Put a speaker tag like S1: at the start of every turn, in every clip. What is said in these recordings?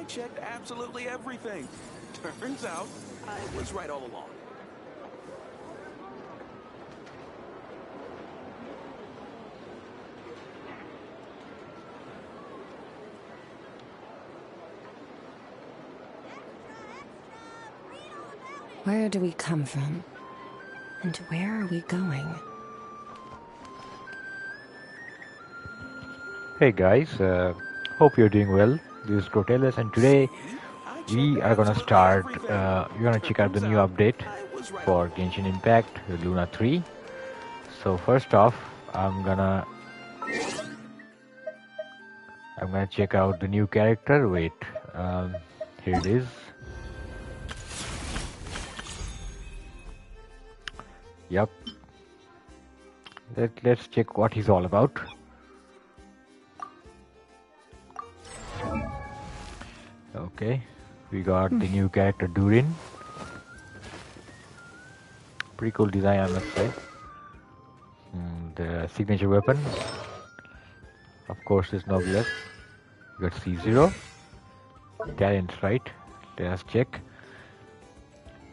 S1: I checked absolutely everything. Turns out, I was right all along.
S2: Where do we come from? And where are we going?
S3: Hey guys, hope you're doing well. This is Crotalus, and today
S1: See? I checked
S3: we are gonna
S1: absolutely
S3: start.
S1: everything.
S3: We're gonna check out the
S1: Turns
S3: new
S1: out,
S3: update
S1: I was right all
S3: for
S1: along.
S3: Genshin Impact Luna 3. So first off, I'm gonna check out the new character. Wait, um, here it is. Yep. Let's check what he's all about. Okay, we got the new character Durin. Pretty cool design, I must say. The signature weapon, of course, is Noblesse. You got C0. Talents, right? Let us check.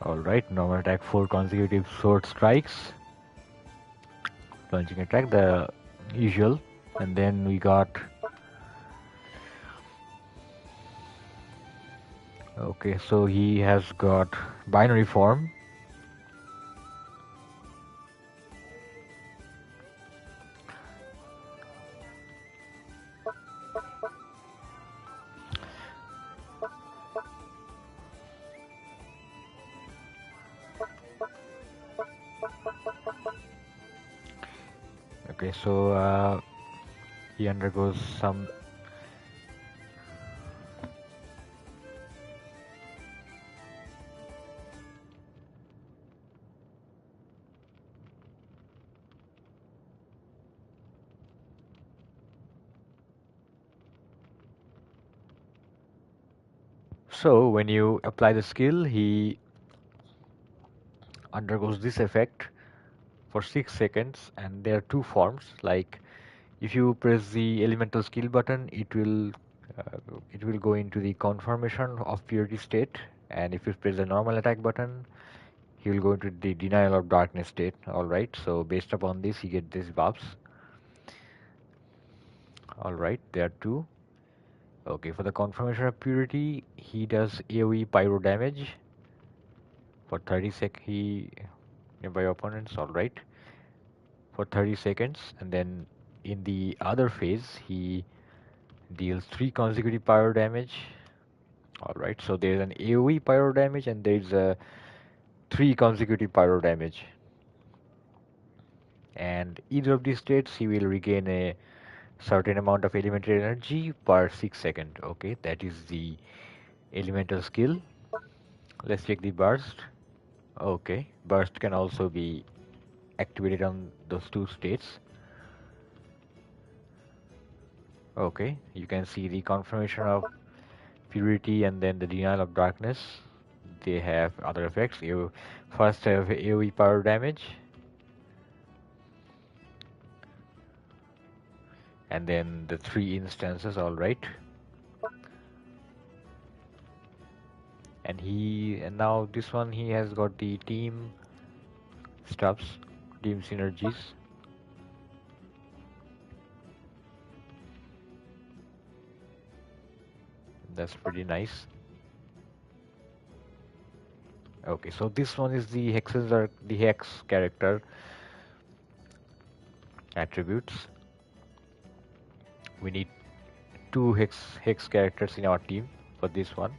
S3: Alright, normal attack, 4 consecutive sword strikes. Launching attack, the usual. And then we got. Okay, so he has got binary form. Okay, so he undergoes some. So when you apply the skill, he undergoes this effect for 6 seconds, and there are two forms. Like if you press the elemental skill button, it will go into the confirmation of purity state, and if you press the normal attack button, he will go into the denial of darkness state. Alright, so based upon this, you get these buffs. Alright, there are two. Okay, for the confirmation of purity, he does AoE pyro damage for 30 he nearby opponents. Alright, for 30 seconds, and then in the other phase, he deals 3 consecutive pyro damage. Alright, so there's an AoE pyro damage and there's a 3 consecutive pyro damage. And either of these states, he will regain a certain amount of elemental energy per 6 seconds. Okay, that is the elemental skill. Let's check the burst. Okay, burst can also be activated on those two states. Okay, you can see the confirmation of purity and then the denial of darkness. They have other effects. You first have AoE power damage, and then the 3 instances. All right, and now this one he has got the team stuffs, team synergies. That's pretty nice. Okay, so this one is the hexes are the hex character attributes. We need 2 hex characters in our team for this one.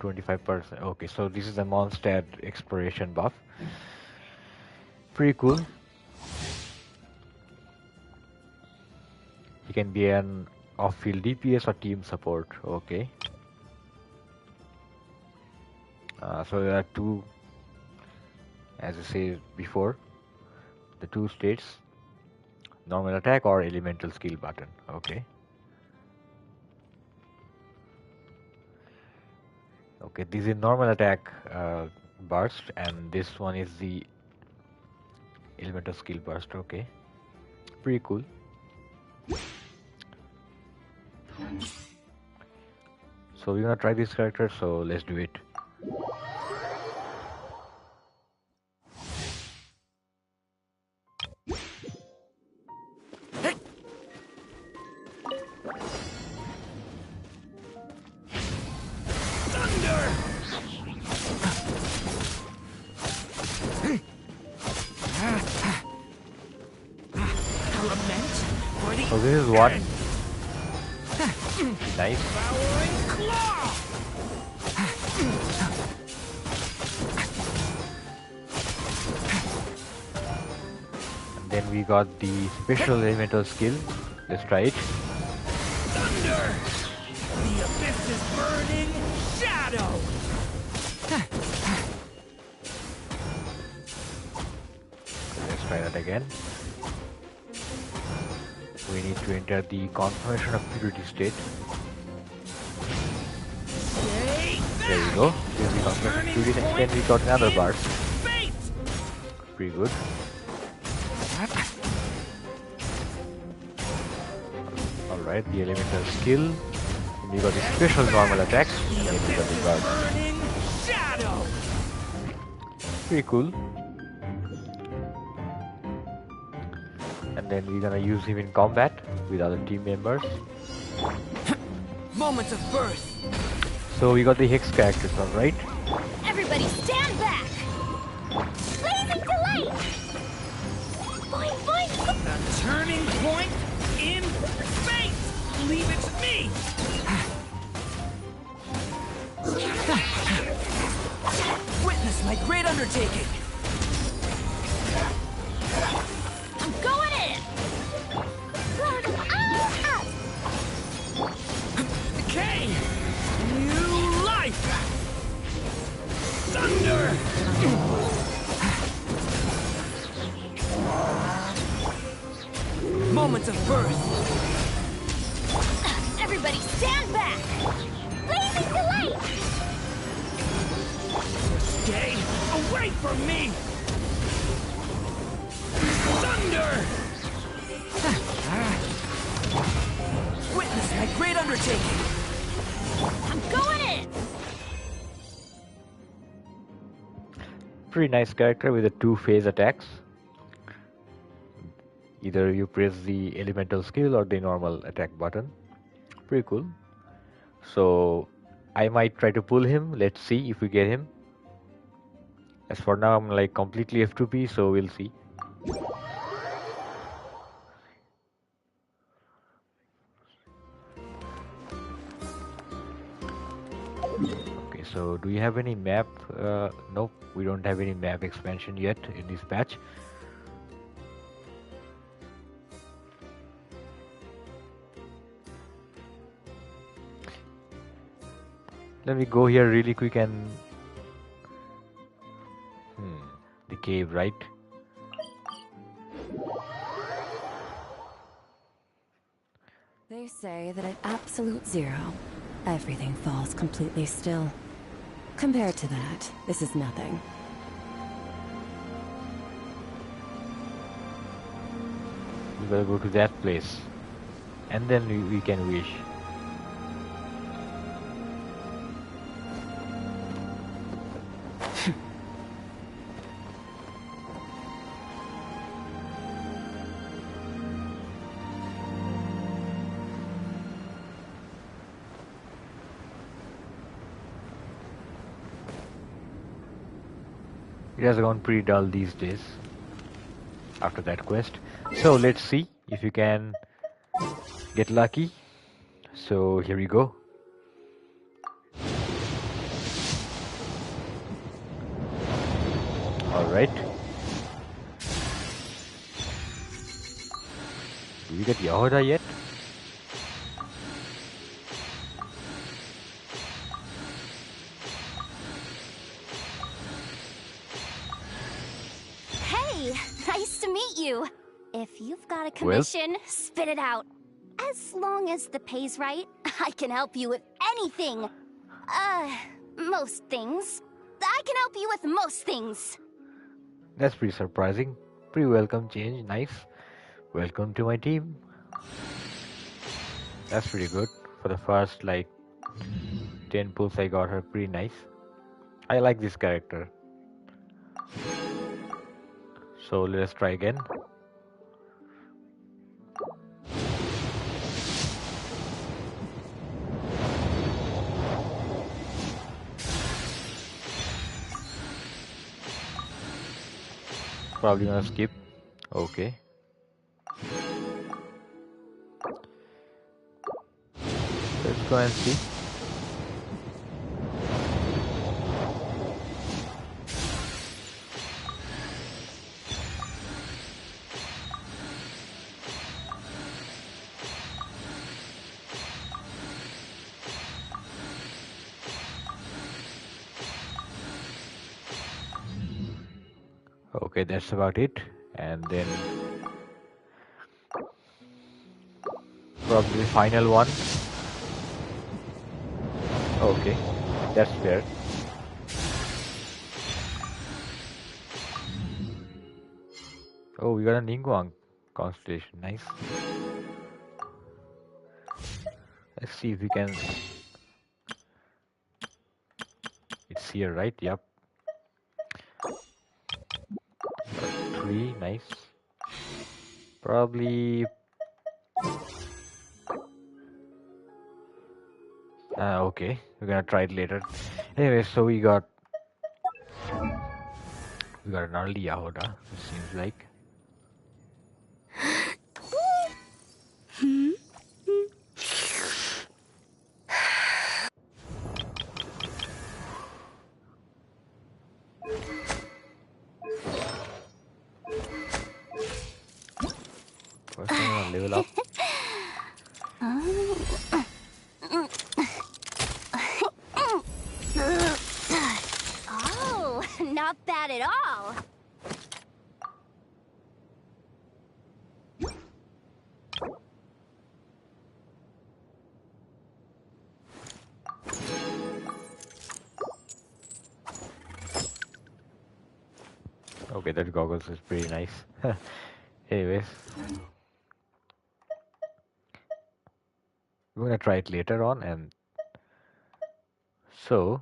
S3: 25%. Okay, so this is a Mondstadt exploration buff. Pretty cool. He can be an off-field DPS or team support. Okay. So there are two, as I said before, the two states: normal attack or elemental skill button. Okay. Okay, this is normal attack burst, and this one is the elemental skill burst. Okay, pretty cool. So we're gonna try this character, so let's do it. So this is one. Nice. And then we got the special elemental skill. Let's try it.
S1: Thunder! The abyss is burning shadow!
S3: Let's try that again. We need to enter the confirmation of purity state. There we go. Here's the confirmation of purity, and then we got another bar. Pretty good. Alright, the elemental skill. And we got the special normal attack. And then we got the guard. Pretty cool. And then we're gonna use him in combat with other team members.
S1: Moments of birth.
S3: So we got the Hex characters, alright?
S4: Everybody stand back! Blazing delight! Boing, boing!
S1: A turning point in space! Leave it to me! Witness my great undertaking!
S4: I'm going in! Ah!
S1: Decay! New life! Thunder! Moments of birth!
S4: Everybody stand back! Blazing delight!
S1: Stay away from me! Thunder! Witness my great undertaking!
S4: I'm going in!
S3: Pretty nice character with the 2-phase attacks. Either you press the elemental skill or the normal attack button. Pretty cool. So I might try to pull him. Let's see if we get him. As for now, I'm like completely F2P, so we'll see. Okay, so do you have any map? Nope, we don't have any map expansion yet in this patch. Let me go here really quick and... the cave, right?
S2: They say that at absolute zero, everything falls completely still. Compared to that, this is nothing.
S3: We gotta go to that place. And then we can wish. It has gone pretty dull these days after that quest. So let's see if you can get lucky. So here we go. Alright. Do we get Yahoda yet?
S4: Hey, nice to meet you. If you've got a commission, spit it out. As long as the pay's right, I can help you with anything. Most things. I can help you with most things.
S3: That's pretty surprising. Pretty welcome change. Nice. Welcome to my team. That's pretty good for the first like 10 pulls I got her. Pretty nice. I like this character. So let's try again. Probably gonna skip. Okay. Let's go and see. Okay, that's about it. And then probably the final one. Okay, that's fair. Oh, we got a Ningguang constellation. Nice. Let's see if we can. It's here, right? Yep. Got 3, nice. Probably. Okay, we're gonna try it later. Anyway, so we got an early Yahoda, it seems like. First, I'm gonna level up.
S4: Oh, not bad at all.
S3: Okay, that goggles is pretty nice. Anyways, we're gonna try it later on, and so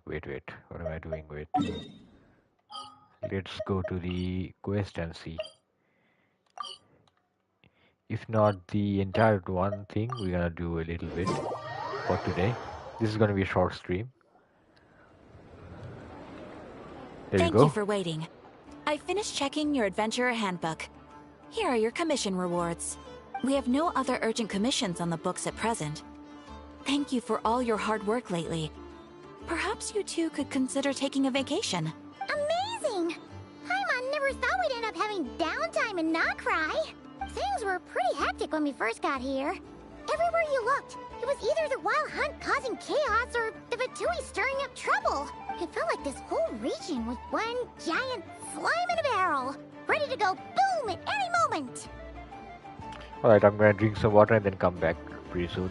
S3: wait, what am I doing? Wait, let's go to the quest and see. If not the entire one thing, we're gonna do a little bit for today. This is gonna be a short stream. There you go.
S5: Thank you for waiting. I finished checking your adventurer handbook. Here are your commission rewards. We have no other urgent commissions on the books at present. Thank you for all your hard work lately. Perhaps you two could consider taking a vacation.
S4: Amazing! Paimon never thought we'd end up having downtime in Nacry. Things were pretty hectic when we first got here. Everywhere you looked, it was either the Wild Hunt causing chaos or the Vatui stirring up trouble. It felt like this whole region was one giant slime in a barrel, ready to go boom at any moment.
S3: Alright, I'm gonna drink some water and then come back pretty soon.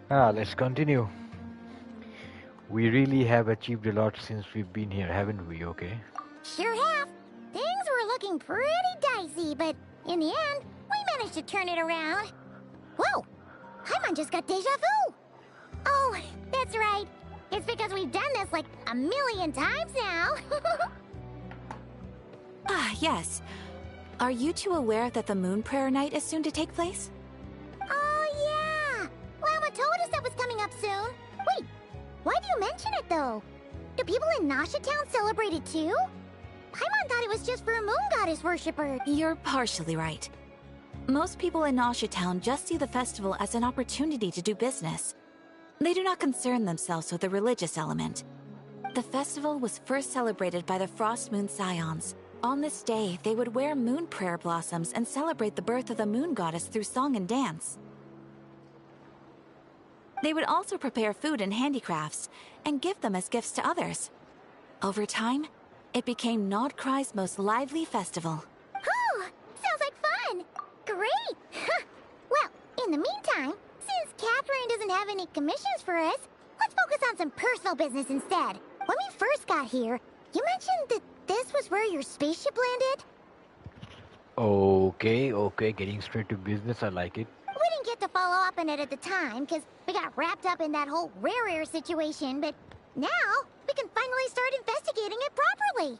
S3: Let's continue. We really have achieved a lot since we've been here, haven't we? Okay.
S4: Sure have. Things were looking pretty dicey, but in the end, we managed to turn it around. Whoa! Paimon just got deja vu! Oh, that's right. It's because we've done this like a million times now.
S5: Yes. Are you two aware that the Moon Prayer Night is soon to take place?
S4: Oh, yeah! Lama told us that was coming up soon. Wait, why do you mention it, though? Do people in Nasha Town celebrate it, too? Paimon thought it was just for Moon Goddess worshippers.
S5: You're partially right. Most people in Nasha Town just see the festival as an opportunity to do business. They do not concern themselves with the religious element. The festival was first celebrated by the Frost Moon Scions. On this day, they would wear moon prayer blossoms and celebrate the birth of the moon goddess through song and dance. They would also prepare food and handicrafts and give them as gifts to others. Over time, it became Nodcry's most lively festival.
S4: Oh, sounds like fun! Great! Well, in the meantime, since Catherine doesn't have any commissions for us, let's focus on some personal business instead. When we first got here, you mentioned that this was where your spaceship landed?
S3: Okay, getting straight to business, I like it.
S4: We didn't get to follow up on it at the time, because we got wrapped up in that whole rare situation, but now we can finally start investigating it properly.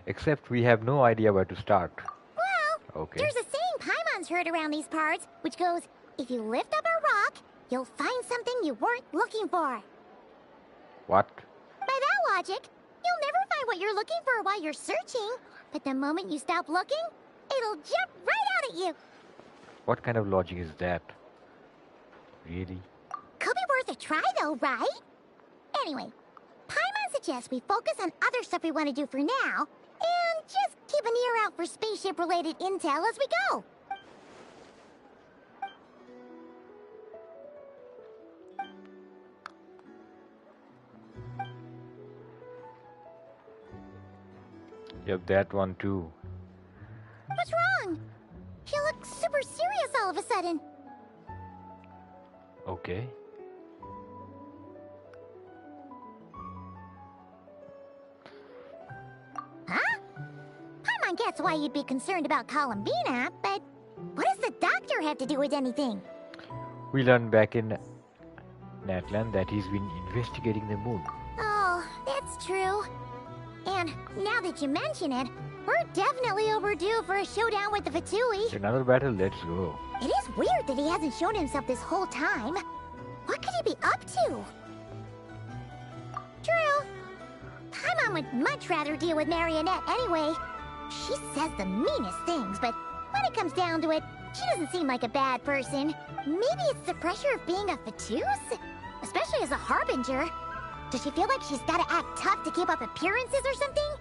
S3: Except we have no idea where to start.
S4: Well,
S3: Okay.
S4: there's a saying Paimon's heard around these parts, which goes, if you lift up a rock, you'll find something you weren't looking for.
S3: What?
S4: By that logic, you'll never find what you're looking for while you're searching, but the moment you stop looking, it'll jump right out at you.
S3: What kind of logic is that? Really?
S4: Could be worth a try though, right? Anyway, Paimon suggests we focus on other stuff we want to do for now, and just keep an ear out for spaceship-related intel as we go.
S3: Yep, that one too.
S4: What's wrong? You look super serious all of a sudden.
S3: Okay.
S4: Huh? Paimon gets why you'd be concerned about Columbina, but what does the doctor have to do with anything?
S3: We learned back in Natlan that he's been investigating the moon.
S4: Oh, that's true. And now that you mention it, we're definitely overdue for a showdown with the Fatui.
S3: Another battle, let's go.
S4: It is weird that he hasn't shown himself this whole time. What could he be up to? True. Paimon would much rather deal with Marionette anyway. She says the meanest things, but when it comes down to it, she doesn't seem like a bad person. Maybe it's the pressure of being a Fatuse? Especially as a Harbinger. Does she feel like she's gotta act tough to keep up appearances or something?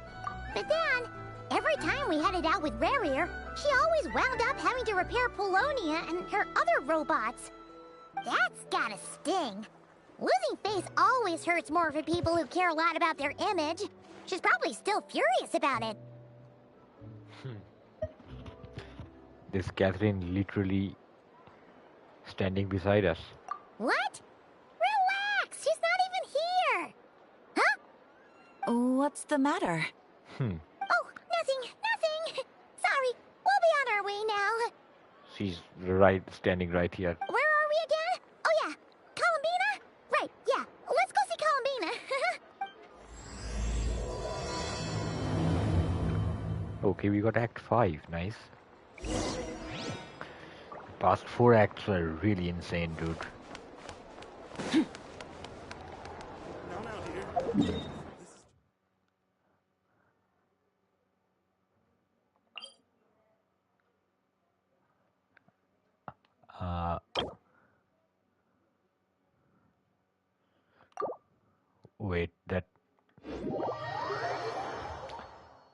S4: But then, every time we headed out with Rarier, she always wound up having to repair Polonia and her other robots. That's gotta sting. Losing face always hurts more for people who care a lot about their image. She's probably still furious about it.
S3: This Catherine literally standing beside us.
S4: What? Relax, she's not even here. Huh?
S5: What's the matter?
S4: Oh, nothing. Sorry, we'll be on our way now.
S3: She's standing right here.
S4: Where are we again? Oh yeah, Columbina? Right, yeah, let's go see Columbina.
S3: Okay, we got Act 5. Nice. Past 4 acts were really insane, dude.
S1: Dear.
S3: Wait, that...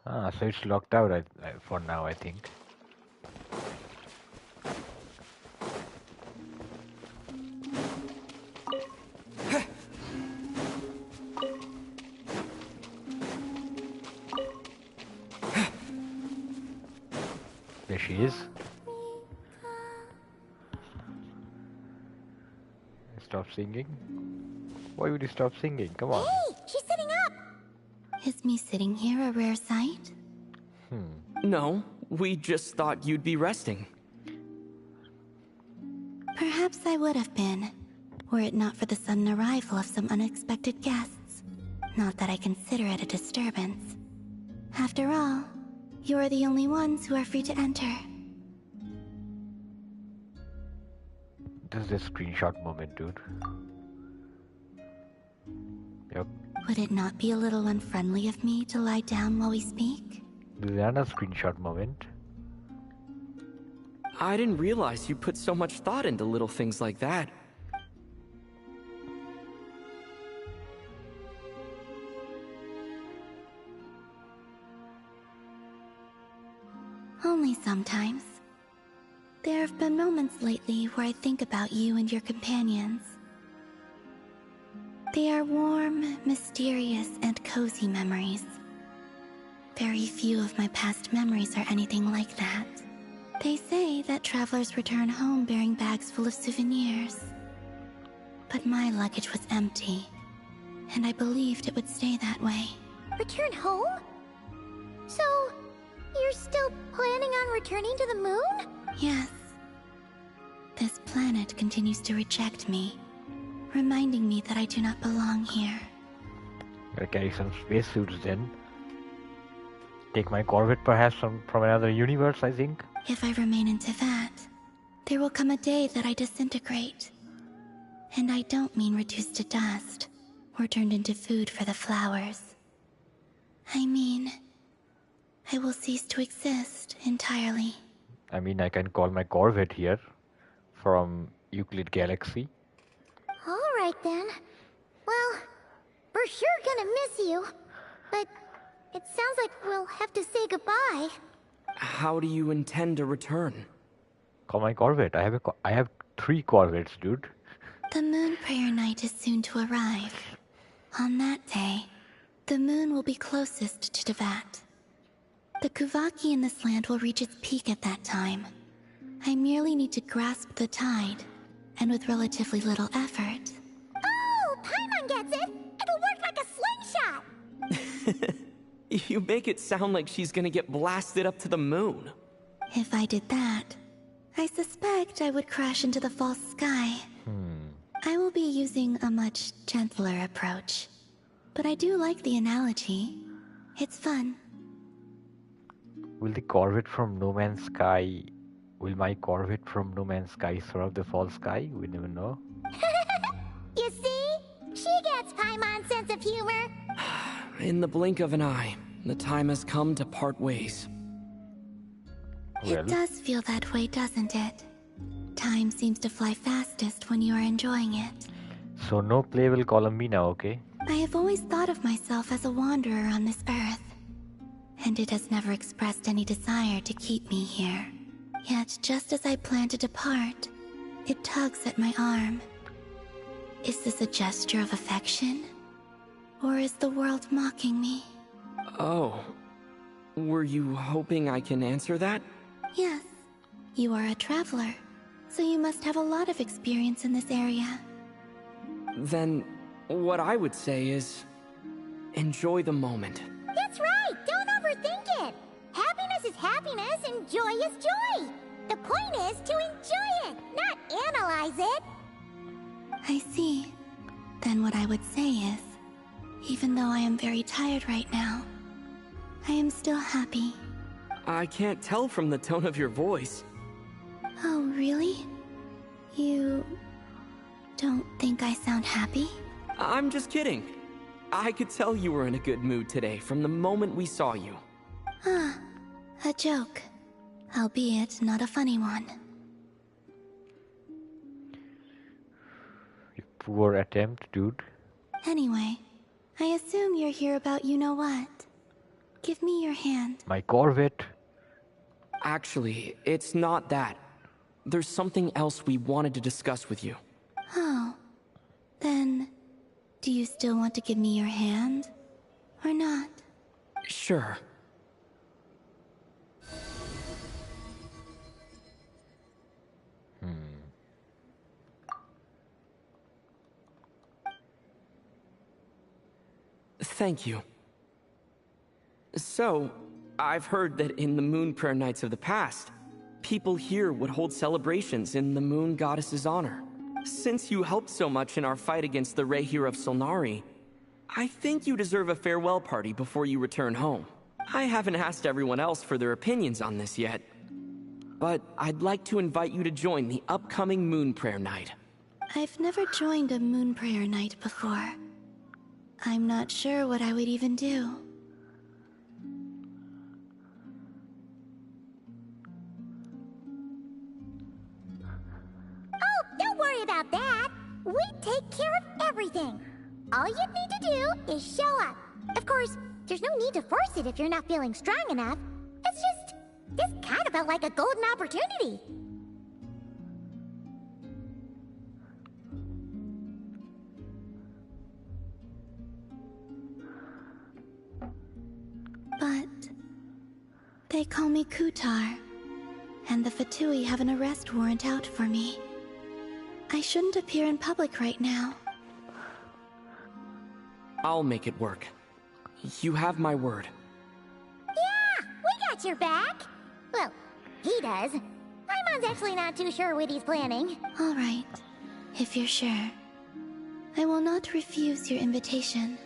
S3: so it's locked out for now, I think. There she is. stop singing? Why would you stop singing? Come on.
S4: Hey, she's sitting up! Is me sitting here a rare sight?
S6: No, we just thought you'd be resting.
S4: Perhaps I would have been, were it not for the sudden arrival of some unexpected guests. Not that I consider it a disturbance. After all, you're the only ones who are free to enter.
S3: This is a screenshot moment, dude. Yep.
S4: Would it not be a little unfriendly of me to lie down while we speak?
S3: This is another screenshot moment.
S6: I didn't realize you put so much thought into little things like that.
S4: Only sometimes. There have been moments lately where I think about you and your companions. They are warm, mysterious, and cozy memories. Very few of my past memories are anything like that. They say that travelers return home bearing bags full of souvenirs. But my luggage was empty, and I believed it would stay that way. Return home? So, you're still planning on returning to the moon? Yes. This planet continues to reject me, reminding me that I do not belong here.
S3: Gotta carry some spacesuits then. Take my Corvette perhaps from another universe, I think.
S4: If I remain into that, there will come a day that I disintegrate. And I don't mean reduced to dust, or turned into food for the flowers. I mean, I will cease to exist entirely.
S3: I mean, I can call my Corvette here from Euclid Galaxy.
S4: Alright then. Well, we're sure gonna miss you. But it sounds like we'll have to say goodbye.
S6: How do you intend to return?
S3: Call my Corvette. I have 3 Corvettes, dude.
S4: The moon prayer night is soon to arrive. On that day, the moon will be closest to Teyvat. The Kuvaki in this land will reach its peak at that time. I merely need to grasp the tide, and with relatively little effort. Oh, Paimon gets it! It'll work like a slingshot!
S6: You make it sound like she's gonna get blasted up to the moon.
S4: If I did that, I suspect I would crash into the false sky. I will be using a much gentler approach. But I do like the analogy. It's fun.
S3: Will my Corvette from No Man's Sky surf the false sky? We never know.
S4: You see? She gets Paimon's sense of humor.
S6: In the blink of an eye, the time has come to part ways.
S3: Well,
S4: It does feel that way, doesn't it? Time seems to fly fastest when you are enjoying it.
S3: so no playable column me now, okay?
S4: I have always thought of myself as a wanderer on this earth, and it has never expressed any desire to keep me here. Yet, just as I plan to depart, it tugs at my arm. Is this a gesture of affection? Or is the world mocking me?
S6: Oh. Were you hoping I can answer that?
S4: Yes. You are a traveler, so you must have a lot of experience in this area.
S6: Then, what I would say is, enjoy the moment.
S4: That's right! Don't overthink it! Happiness is happiness and joy is joy! The point is to enjoy it, not analyze it! I see. Then what I would say is, even though I am very tired right now, I am still happy.
S6: I can't tell from the tone of your voice.
S4: Oh, really? You don't think I sound happy?
S6: I'm just kidding. I could tell you were in a good mood today from the moment we saw you.
S4: Ah, a joke. Albeit not a funny one.
S3: You poor attempt, dude.
S4: Anyway, I assume you're here about you-know-what. Give me your hand.
S3: My Corvette.
S6: Actually, it's not that. There's something else we wanted to discuss with you.
S4: Oh. Then, do you still want to give me your hand? Or not?
S6: Sure. Thank you. So, I've heard that in the moon prayer nights of the past, people here would hold celebrations in the moon goddess's honor. Since you helped so much in our fight against the Rehir of Solnari, I think you deserve a farewell party before you return home. I haven't asked everyone else for their opinions on this yet, but I'd like to invite you to join the upcoming moon prayer night.
S7: I've never joined a moon prayer night before. I'm not sure what I would even do.
S4: Oh, don't worry about that. We take care of everything. All you need to do is show up. Of course, there's no need to force it if you're not feeling strong enough. It's just, this kind of felt like a golden opportunity.
S7: But they call me Kutar, and the Fatui have an arrest warrant out for me. I shouldn't appear in public right now.
S6: I'll make it work. You have my word.
S4: Yeah, we got your back. Well, he does. Paimon's actually not too sure what he's planning.
S7: All right, if you're sure. I will not refuse your invitation.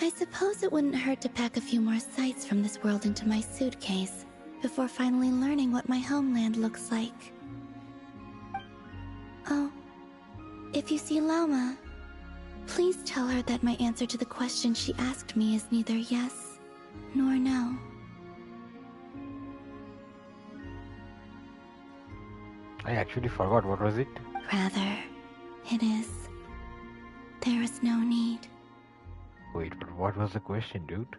S7: I suppose it wouldn't hurt to pack a few more sights from this world into my suitcase before finally learning what my homeland looks like. Oh, if you see Lauma, please tell her that my answer to the question she asked me is neither yes nor no.
S3: I actually forgot, what was it?
S7: Rather, it is. There is no need.
S3: Wait, but what was the question, dude?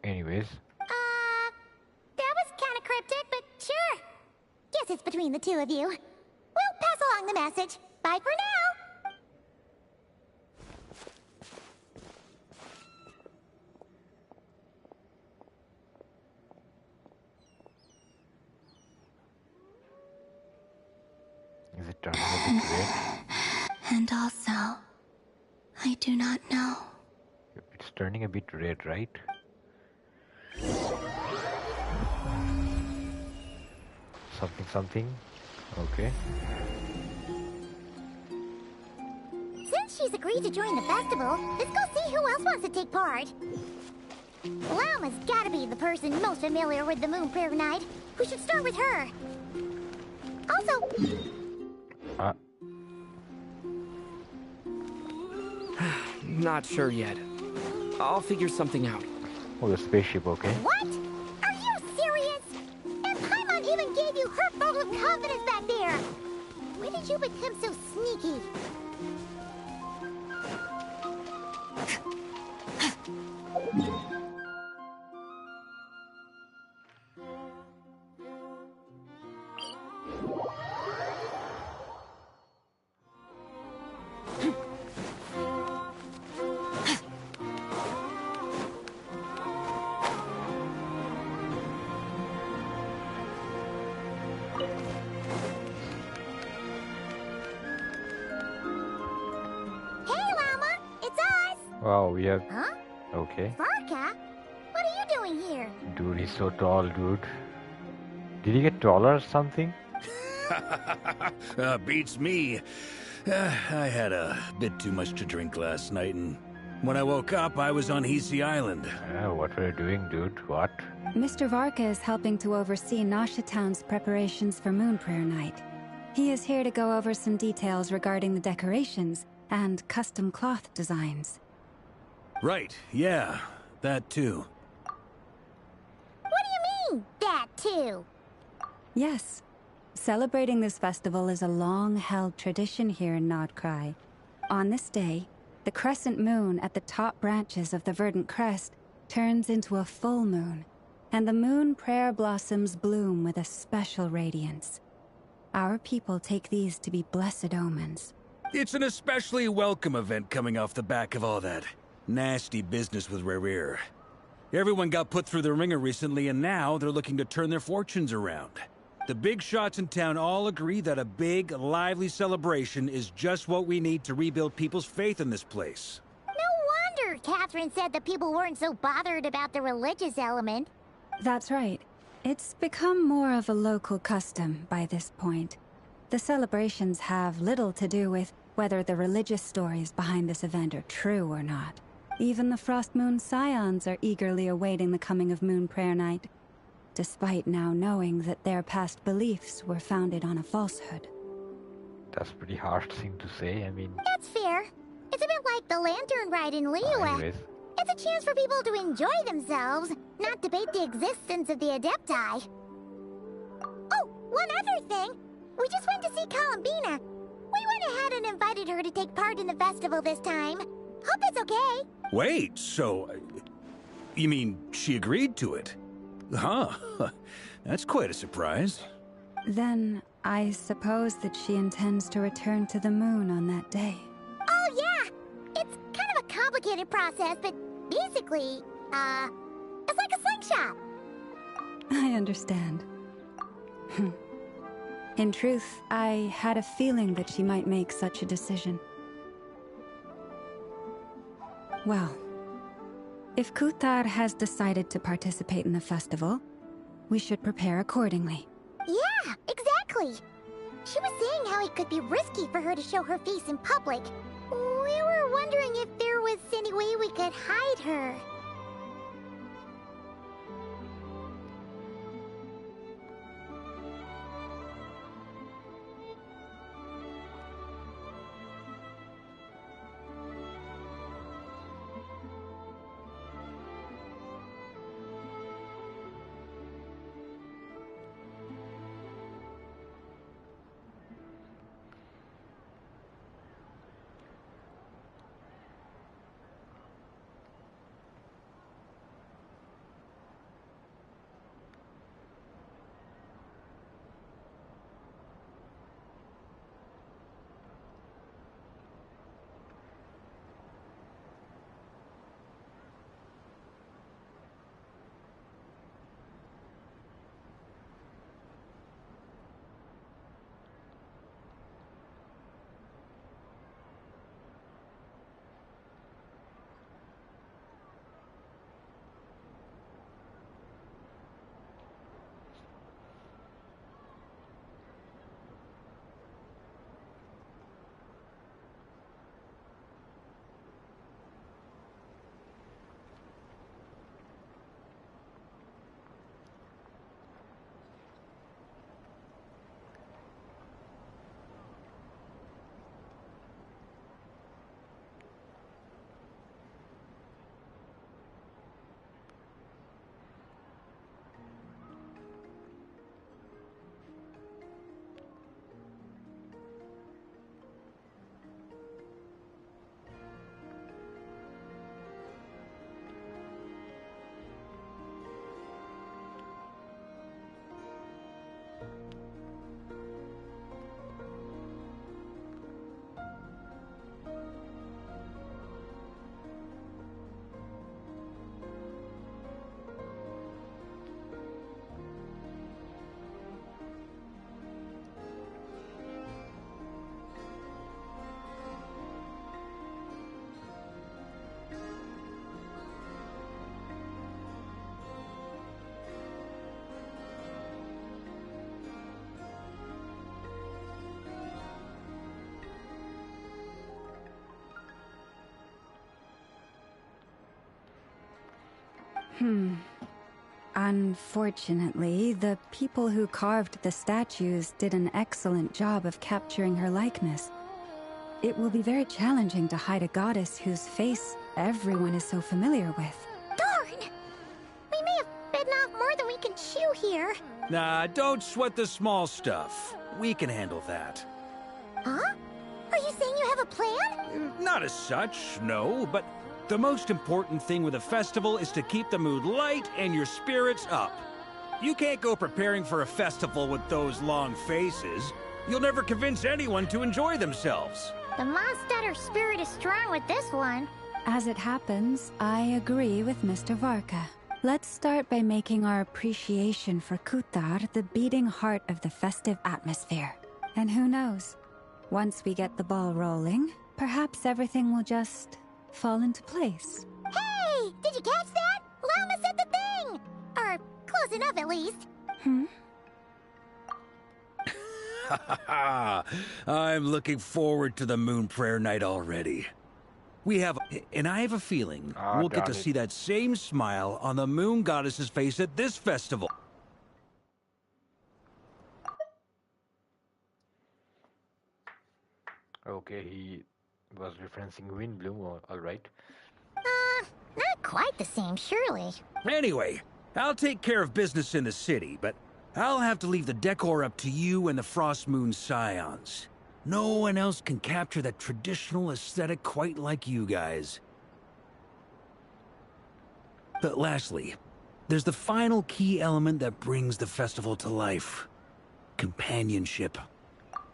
S3: Anyways.
S4: That was kind of cryptic, but sure. Guess it's between the two of you. We'll pass along the message. Bye for now.
S3: Is it turning a bit red?
S7: And also, I do not know.
S3: It's turning a bit red, right? Something. Okay.
S4: Since she's agreed to join the festival, let's go see who else wants to take part. Lauma's gotta be the person most familiar with the Moon Prayer Night. We should start with her. Also...
S6: Not sure yet. I'll figure something out.
S3: Oh, the spaceship, okay.
S4: What? Are you serious? And Paimon even gave you her vote of confidence back there. When did you become so sneaky?
S3: Wow, we have...
S4: Huh?
S3: Okay.
S4: Varka? What are you doing here?
S3: Dude, he's so tall, dude. Did he get taller or something?
S8: Beats me. I had a bit too much to drink last night, and when I woke up, I was on Hisi Island.
S3: What were you doing, dude? What?
S2: Mr. Varka is helping to oversee Nasha Town's preparations for Moon Prayer Night. He is here to go over some details regarding the decorations and custom cloth designs.
S8: Right, yeah, that too.
S4: What do you mean, that too?
S2: Yes. Celebrating this festival is a long-held tradition here in Nodcry. On this day, the crescent moon at the top branches of the verdant crest turns into a full moon, and the moon prayer blossoms bloom with a special radiance. Our people take these to be blessed omens.
S8: It's an especially welcome event coming off the back of all that nasty business with Rehir. Everyone got put through the ringer recently, and now they're looking to turn their fortunes around. The big shots in town all agree that a big, lively celebration is just what we need to rebuild people's faith in this place.
S9: No wonder Catherine said the people weren't so bothered about the religious element.
S2: That's right. It's become more of a local custom by this point. The celebrations have little to do with whether the religious stories behind this event are true or not. Even the Frost Moon Scions are eagerly awaiting the coming of Moon Prayer Night, despite now knowing that their past beliefs were founded on a falsehood.
S3: That's pretty harsh thing to say, I mean...
S9: That's fair. It's a bit like the Lantern Ride in Liyue.
S3: anyways.
S9: It's a chance for people to enjoy themselves, not debate the existence of the Adepti. Oh, one other thing! We just went to see Columbina. We went ahead and invited her to take part in the festival this time. Hope it's okay.
S8: Wait, so... you mean she agreed to it? Huh. That's quite a surprise.
S2: Then, I suppose that she intends to return to the moon on that day.
S9: Oh, yeah! It's kind of a complicated process, but basically, it's like a slingshot.
S2: I understand. In truth, I had a feeling that she might make such a decision. Well, if Kuthar has decided to participate in the festival, we should prepare accordingly.
S9: Yeah, exactly. She was saying how it could be risky for her to show her face in public. We were wondering if there was any way we could hide her.
S2: Unfortunately, the people who carved the statues did an excellent job of capturing her likeness. It will be very challenging to hide a goddess whose face everyone is so familiar with.
S9: Darn! We may have bitten off more than we can chew here.
S8: Nah, don't sweat the small stuff. We can handle that.
S9: Huh? Are you saying you have a plan?
S8: Not as such, no, but the most important thing with a festival is to keep the mood light and your spirits up. You can't go preparing for a festival with those long faces. You'll never convince anyone to enjoy themselves.
S9: The Mondstatter spirit is strong with this one.
S2: As it happens, I agree with Mr. Varka. Let's start by making our appreciation for Kutar the beating heart of the festive atmosphere. And who knows, once we get the ball rolling, perhaps everything will just fall into place.
S9: Hey! Did you catch that? Llama said the thing! Or close enough, at least.
S8: I'm looking forward to the Moon Prayer Night already. And I have a feeling we'll get to see that same smile on the Moon Goddess's face at this festival.
S3: Okay, he was referencing Windbloom, alright.
S9: Not quite the same, surely.
S8: Anyway, I'll take care of business in the city, but I'll have to leave the decor up to you and the Frost Moon Scions. No one else can capture that traditional aesthetic quite like you guys. But lastly, there's the final key element that brings the festival to life. Companionship.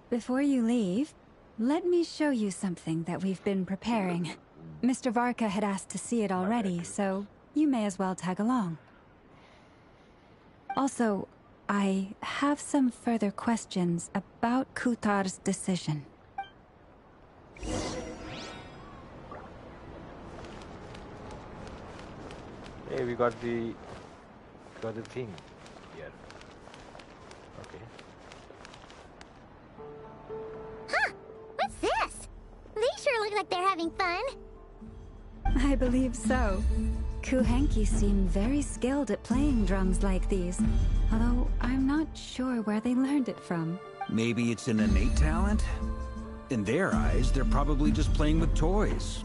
S2: Before you leave, let me show you something that we've been preparing. Mr. Varka had asked to see it already, so you may as well tag along. Also, I have some further questions about Kutar's decision.
S3: Hey, we got the thing here. Okay.
S9: Huh! What's this? They sure look like they're having fun.
S2: I believe so. Kuhenki seem very skilled at playing drums like these, although I'm not sure where they learned it from.
S8: Maybe it's an innate talent? In their eyes, they're probably just playing with toys.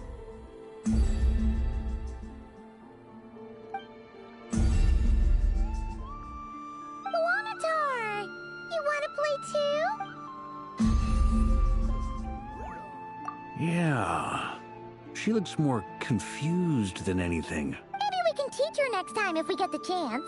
S9: Wanatar! You wanna play too?
S8: Yeah. She looks more confused than anything.
S9: Maybe we can teach her next time if we get the chance.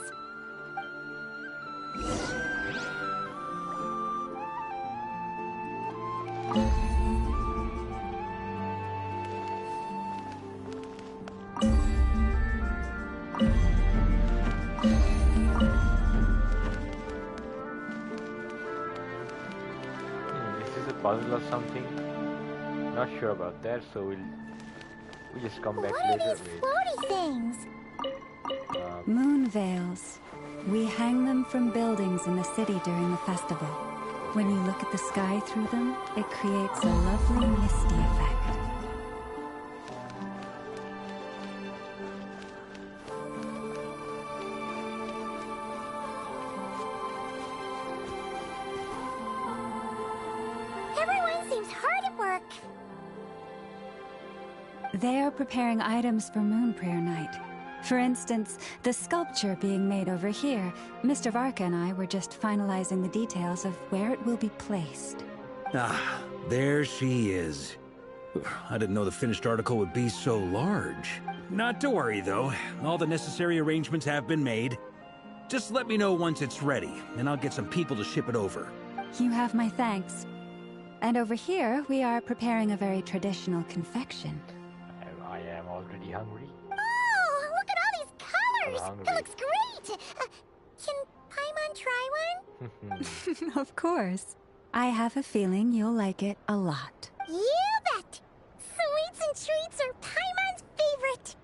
S3: This is a puzzle or something. Not sure about that, so we'll just come back
S9: What
S3: later.
S9: are these floaty things?
S2: Moon veils. We hang them from buildings in the city during the festival. When you look at the sky through them, it creates a lovely misty effect.
S9: Everyone seems hard at work.
S2: They are preparing items for Moon Prayer Night. For instance, the sculpture being made over here, Mr. Varka and I were just finalizing the details of where it will be placed.
S8: Ah, there she is. I didn't know the finished article would be so large. Not to worry, though. All the necessary arrangements have been made. Just let me know once it's ready, and I'll get some people to ship it over.
S2: You have my thanks. And over here, we are preparing a very traditional confection.
S3: I am already hungry.
S9: Oh, look at all these colors!
S3: hungry.
S9: It looks great! Can Paimon try one?
S2: Of course. I have a feeling you'll like it a lot.
S9: You bet! Sweets and treats are Paimon's favorite!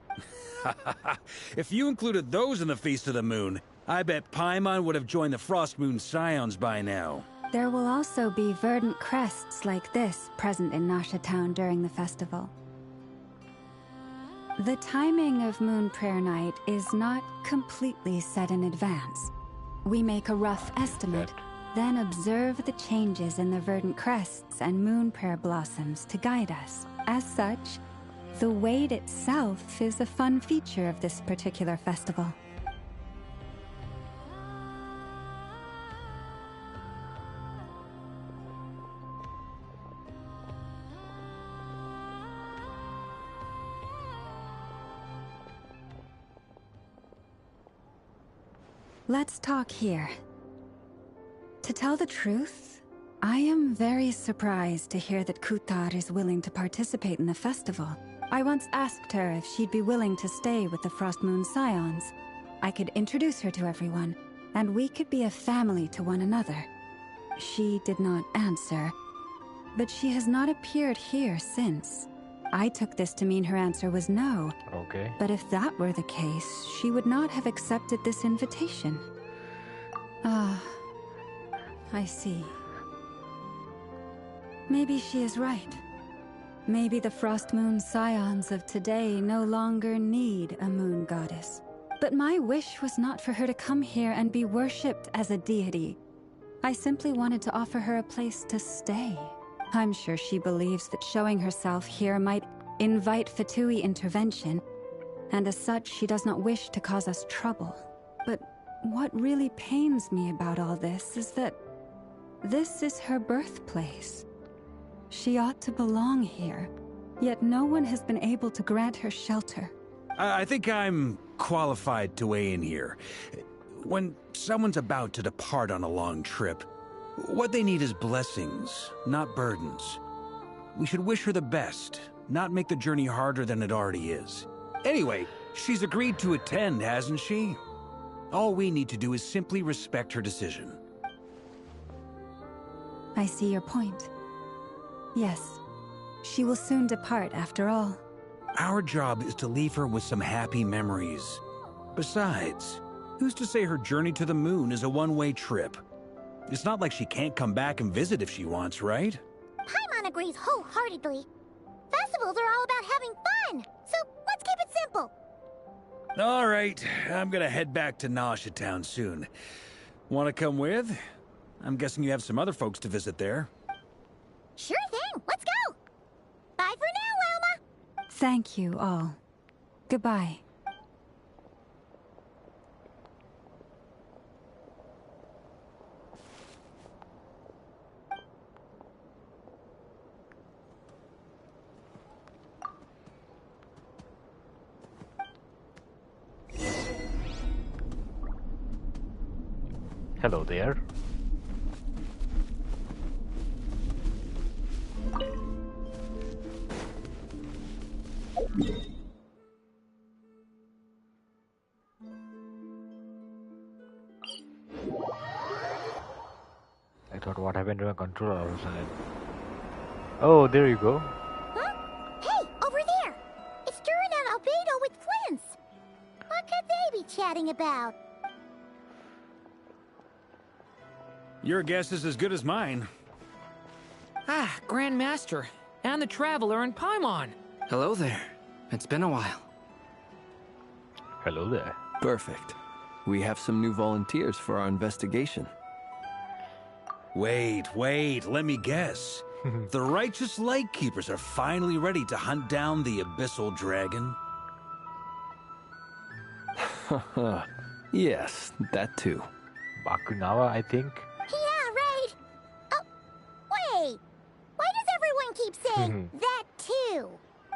S8: If you included those in the Feast of the Moon, I bet Paimon would have joined the Frost Moon Scions by now.
S2: There will also be verdant crests like this present in Nasha Town during the festival. The timing of Moon Prayer Night is not completely set in advance. We make a rough estimate, then observe the changes in the verdant crests and moon prayer blossoms to guide us. As such, the wait itself is a fun feature of this particular festival. Let's talk here. To tell the truth, I am very surprised to hear that Kutar is willing to participate in the festival. I once asked her if she'd be willing to stay with the Frost Moon Scions, I could introduce her to everyone, and we could be a family to one another. She did not answer, but she has not appeared here since. I took this to mean her answer was no.
S3: Okay.
S2: But if that were the case, she would not have accepted this invitation. Ah, I see. Maybe she is right. Maybe the Frost Moon Scions of today no longer need a moon goddess. But my wish was not for her to come here and be worshipped as a deity. I simply wanted to offer her a place to stay. I'm sure she believes that showing herself here might invite Fatui intervention, and as such, she does not wish to cause us trouble. But what really pains me about all this is that this is her birthplace. She ought to belong here, yet no one has been able to grant her shelter.
S8: I think I'm qualified to weigh in here. When someone's about to depart on a long trip, what they need is blessings, not burdens. We should wish her the best, not make the journey harder than it already is. Anyway, she's agreed to attend, hasn't she? All we need to do is simply respect her decision.
S2: I see your point. Yes, she will soon depart after all.
S8: Our job is to leave her with some happy memories. Besides, who's to say her journey to the moon is a one-way trip? It's not like she can't come back and visit if she wants, right?
S9: Paimon agrees wholeheartedly. Festivals are all about having fun, so let's keep it simple.
S8: All right, I'm gonna head back to Nausea Town soon. Want to come with? I'm guessing you have some other folks to visit there.
S9: Sure thing, let's go! Bye for now, Wilma!
S2: Thank you all. Goodbye.
S3: Hello there. I thought, what happened to my controller all of a sudden? Oh, there you go.
S9: Huh? Hey, over there! It's Durin and Albedo with Flints! What could they be chatting about?
S8: Your guess is as good as mine.
S10: Ah, Grand Master, and the Traveler and Paimon.
S6: Hello there. It's been a while.
S3: Hello there.
S11: Perfect. We have some new volunteers for our investigation.
S8: Wait, let me guess. The righteous Lightkeepers are finally ready to hunt down the Abyssal Dragon?
S11: Yes, that too.
S3: Bakunawa, I think.
S9: Yeah, right! Oh, wait! Why does everyone keep saying that too?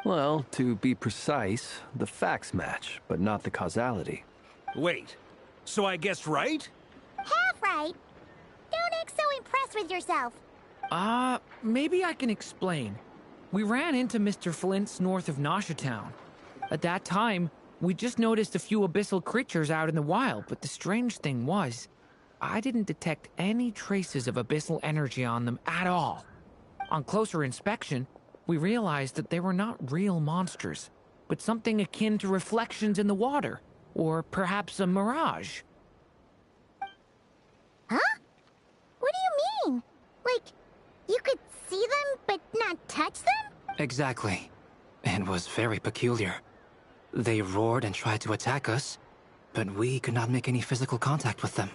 S11: Well, to be precise, the facts match, but not the causality.
S8: Wait, so I guessed right?
S9: Half right. Don't act so impressed with yourself.
S10: Maybe I can explain. We ran into Mr. Flint's north of Nausea Town. At that time, we just noticed a few abyssal creatures out in the wild, but the strange thing was, I didn't detect any traces of abyssal energy on them at all. On closer inspection, we realized that they were not real monsters, but something akin to reflections in the water, or perhaps a mirage.
S9: Huh? What do you mean? Like, you could see them but not touch them?
S12: Exactly. It was very peculiar. They roared and tried to attack us, but we could not make any physical contact with them.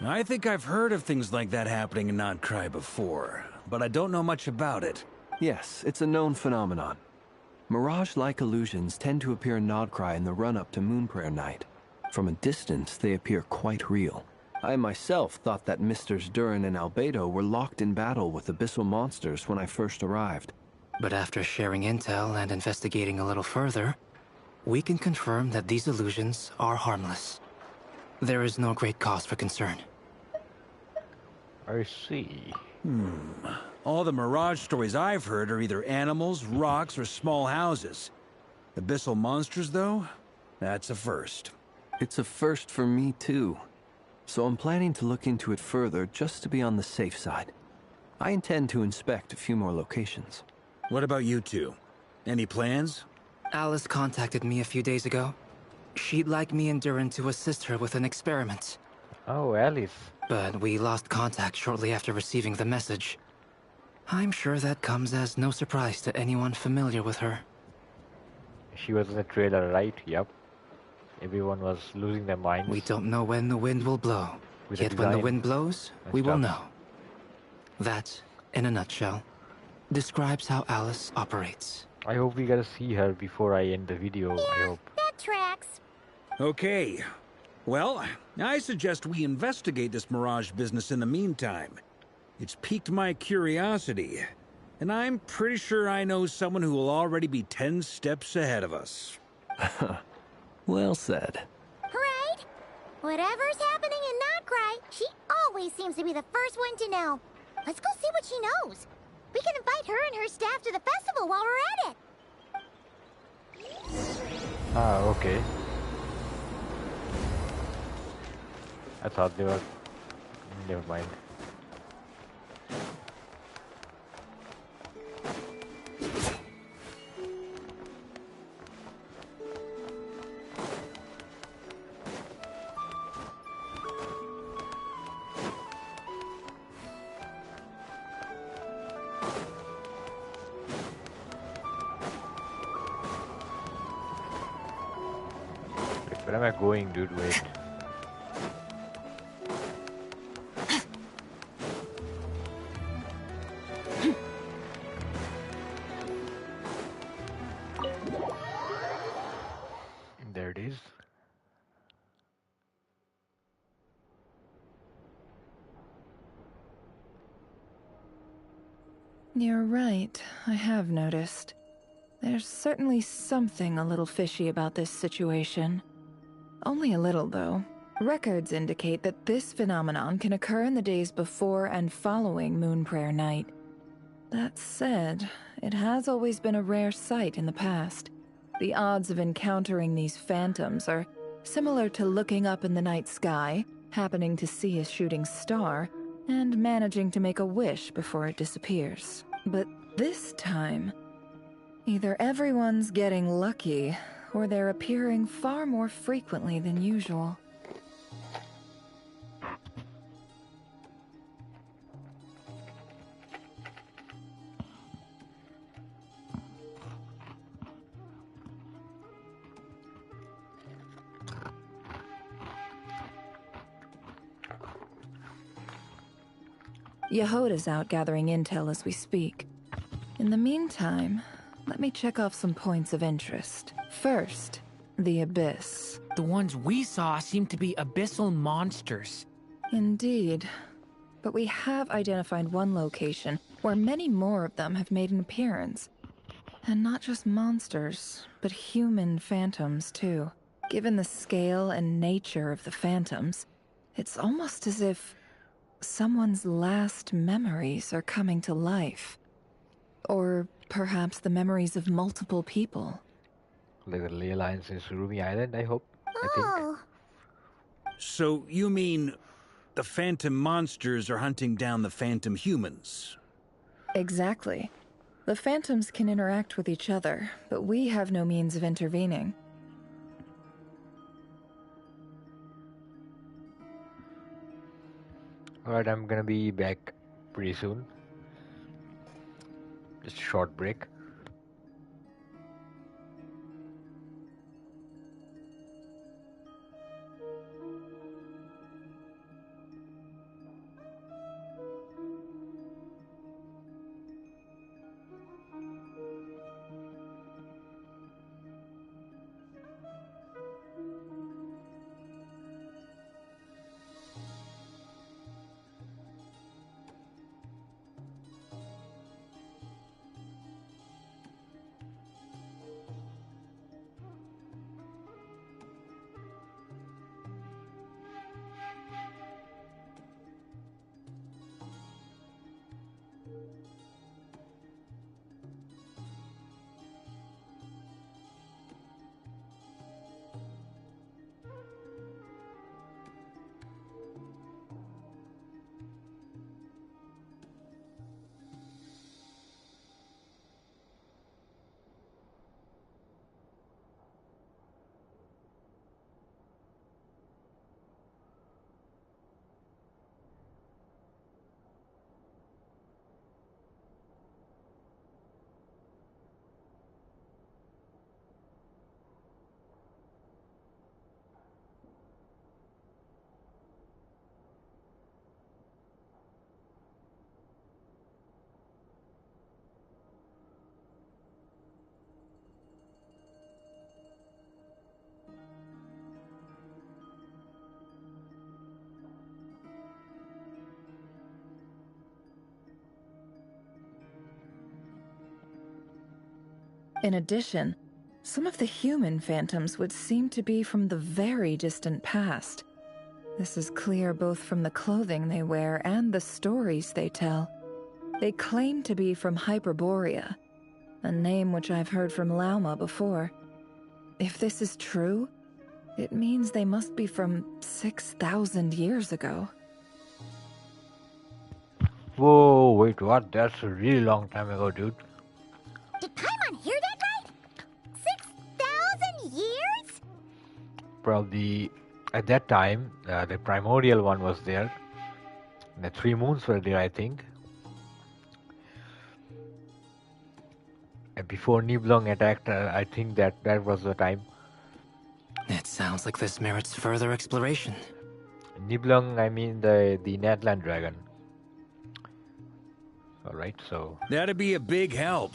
S8: I think I've heard of things like that happening in Nodcry before, but I don't know much about it.
S11: Yes, it's a known phenomenon. Mirage-like illusions tend to appear in Nodcry in the run-up to Moonprayer Night. From a distance, they appear quite real. I myself thought that Misters Durin and Albedo were locked in battle with abyssal monsters when I first arrived.
S12: But after sharing intel and investigating a little further, we can confirm that these illusions are harmless. There is no great cause for concern.
S3: I see.
S8: All the Mirage stories I've heard are either animals, rocks, or small houses. Abyssal monsters, though? That's a first.
S11: It's a first for me, too. So I'm planning to look into it further just to be on the safe side. I intend to inspect a few more locations.
S8: What about you two? Any plans?
S12: Alice contacted me a few days ago. She'd like me and Duran to assist her with an experiment.
S3: Oh, Alice.
S12: But we lost contact shortly after receiving the message. I'm sure that comes as no surprise to anyone familiar with her.
S3: She was in the trailer, right? Yep. Everyone was losing their minds.
S12: We don't know when the wind will blow. Yet when the wind blows, we will know. That, in a nutshell, describes how Alice operates.
S3: I hope we get to see her before I end the video.
S9: Yeah,
S3: I hope.
S9: that tracks.
S8: Okay. Well, I suggest we investigate this Mirage business in the meantime. It's piqued my curiosity, and I'm pretty sure I know someone who will already be 10 steps ahead of us.
S11: Well said.
S9: Right? Whatever's happening in Notcry, she always seems to be the first one to know. Let's go see what she knows. We can invite her and her staff to the festival while we're at it.
S3: Ah, okay. I thought they were... Never mind. Where am I going, dude? Wait. There it is.
S13: You're right, I have noticed. There's certainly something a little fishy about this situation. Only a little, though. Records indicate that this phenomenon can occur in the days before and following Moon Prayer Night. That said, it has always been a rare sight in the past. The odds of encountering these phantoms are similar to looking up in the night sky, happening to see a shooting star, and managing to make a wish before it disappears. But this time, either everyone's getting lucky, or they're appearing far more frequently than usual. Yehoda's out gathering intel as we speak. In the meantime, let me check off some points of interest. First, the Abyss.
S10: The ones we saw seem to be abyssal monsters.
S13: Indeed. But we have identified one location where many more of them have made an appearance. And not just monsters, but human phantoms, too. Given the scale and nature of the phantoms, it's almost as if someone's last memories are coming to life. Or perhaps the memories of multiple people.
S3: Like the ley lines in Surumi Island, I hope. I think.
S8: So you mean the phantom monsters are hunting down the phantom humans?
S13: Exactly. The phantoms can interact with each other, but we have no means of intervening.
S3: Alright, I'm gonna be back pretty soon. Just a short break.
S13: In addition, some of the human phantoms would seem to be from the very distant past. This is clear both from the clothing they wear and the stories they tell. They claim to be from Hyperborea, a name which I've heard from Lauma before. If this is true, it means they must be from 6,000 years ago.
S3: Whoa, wait, what? That's a really long time ago, dude.
S9: Did Paimon hear that right? 6,000 years?
S3: Probably at that time, the primordial one was there. The 3 moons were there, I think. And before Nibelung attacked, I think that was the time.
S12: It sounds like this merits further exploration.
S3: Nibelung, I mean the Natlan dragon. Alright, so...
S8: That'd be a big help.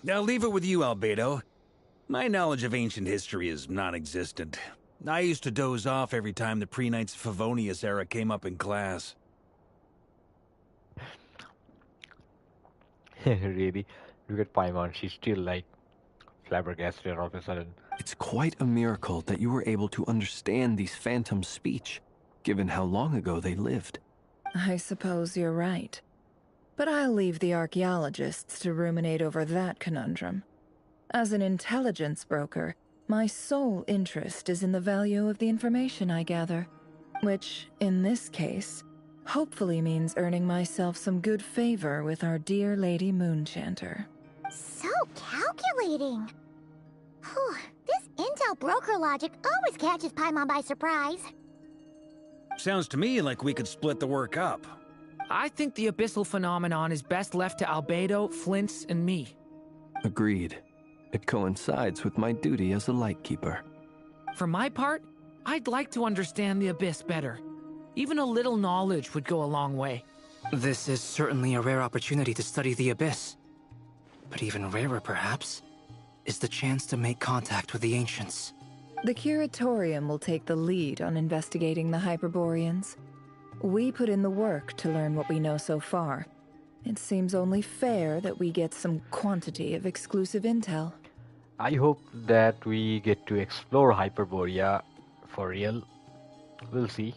S8: I'll leave it with you, Albedo. My knowledge of ancient history is non-existent. I used to doze off every time the pre-Knights of Favonius era came up in class.
S3: Really? Look at Paimon, she's still like flabbergasted all of a sudden.
S11: It's quite a miracle that you were able to understand these phantoms' speech, given how long ago they lived.
S13: I suppose you're right. But I'll leave the archaeologists to ruminate over that conundrum. As an intelligence broker, my sole interest is in the value of the information I gather, which, in this case, hopefully means earning myself some good favor with our dear Lady Moonchanter.
S9: So calculating. Whew, this intel broker logic always catches Paimon by surprise.
S8: Sounds to me like we could split the work up.
S10: I think the abyssal phenomenon is best left to Albedo, Flints, and me.
S11: Agreed. It coincides with my duty as a lightkeeper.
S10: For my part, I'd like to understand the abyss better. Even a little knowledge would go a long way.
S12: This is certainly a rare opportunity to study the abyss. But even rarer, perhaps, is the chance to make contact with the ancients.
S13: The Curatorium will take the lead on investigating the Hyperboreans. We put in the work to learn what we know so far. It seems only fair that we get some quantity of exclusive intel.
S3: I hope that we get to explore Hyperborea for real. We'll see.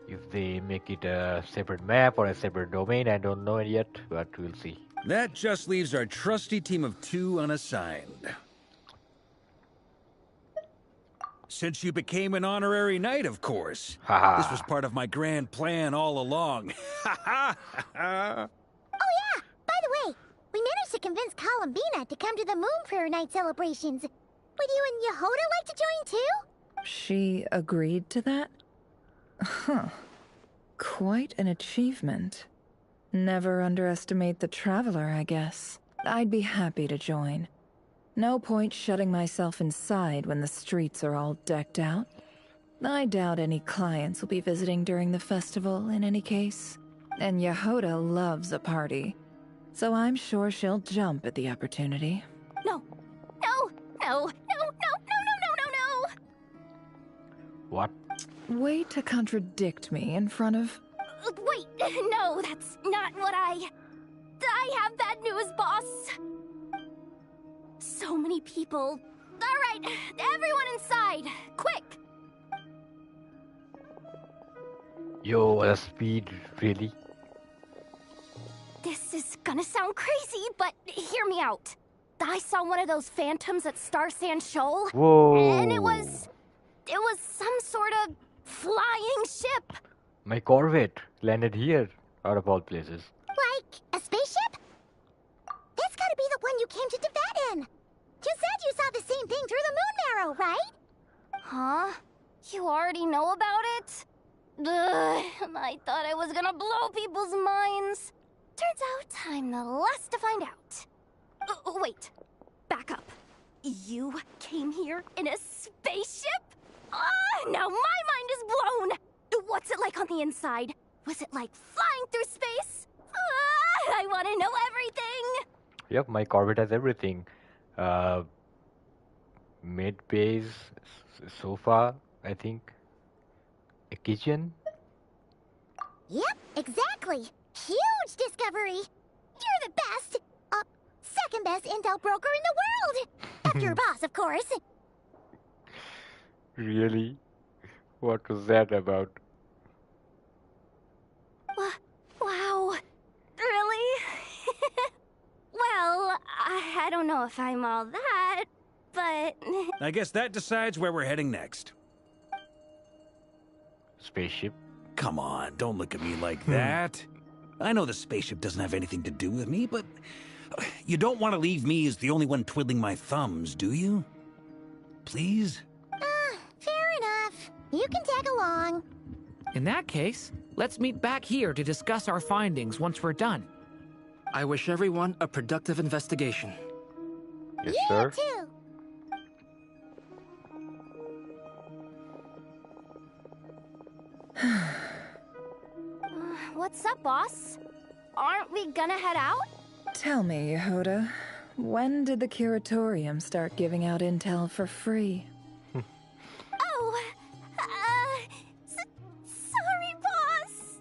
S3: If they make it a separate map or a separate domain, I don't know it yet, but we'll see.
S8: That just leaves our trusty team of 2 unassigned. Since you became an honorary knight, of course. This was part of my grand plan all along.
S9: Oh yeah! By the way, we managed to convince Columbina to come to the Moon Prayer Night celebrations. Would you and Yehoda like to join too?
S13: She agreed to that? Huh. Quite an achievement. Never underestimate the traveler, I guess. I'd be happy to join. No point shutting myself inside when the streets are all decked out. I doubt any clients will be visiting during the festival in any case. And Yehoda loves a party, so I'm sure she'll jump at the opportunity.
S4: No. No. No. No. No. No. No. No. No.
S3: What?
S13: Way to contradict me in front of...
S4: Wait. No, that's not what I have bad news, boss. So many people. All right, everyone inside, quick.
S3: Yo, the speed, really?
S4: This is gonna sound crazy, but hear me out. I saw one of those phantoms at Star Sand Shoal.
S3: Whoa.
S4: And it was some sort of flying ship.
S3: My Corvette landed here, out of all places.
S9: Like a spaceship? That's gotta be the one you came to Tibet in. You said you saw the same thing through the moon marrow, right?
S4: Huh? You already know about it? Ugh, I thought I was gonna blow people's minds. Turns out I'm the last to find out. Wait, back up. You came here in a spaceship? Now my mind is blown! What's it like on the inside? Was it like flying through space? I want to know everything!
S3: Yep, my Corvette has everything. Mid-base, sofa, I think. A kitchen?
S9: Yep, exactly. Huge discovery. You're the best. second best intel broker in the world! After your boss, of course.
S3: Really? What was that about?
S4: Wow. Really? Well, I don't know if I'm all that, but...
S8: I guess that decides where we're heading next.
S3: Spaceship?
S8: Come on, don't look at me like that. I know the spaceship doesn't have anything to do with me, but you don't want to leave me as the only one twiddling my thumbs, do you? Please?
S9: Fair enough. You can tag along.
S10: In that case, let's meet back here to discuss our findings once we're done.
S12: I wish everyone a productive investigation.
S3: Yes,
S9: You
S3: sir.
S9: too.
S4: What's up, boss? Aren't we gonna head out?
S13: Tell me, Yehoda, when did the Curatorium start giving out intel for free?
S4: Oh, sorry, boss.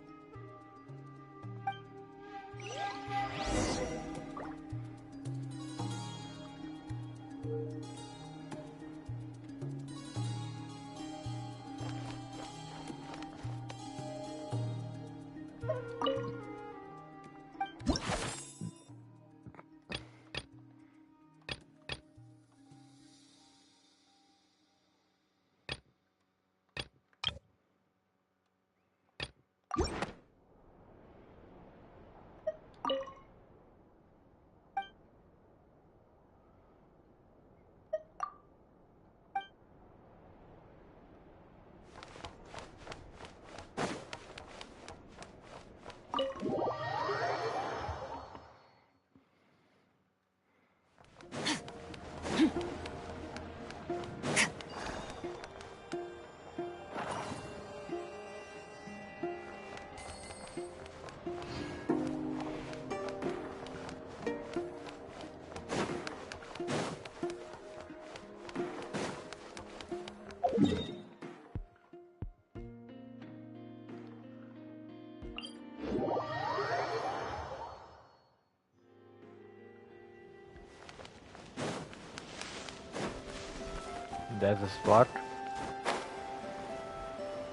S3: There's a spot.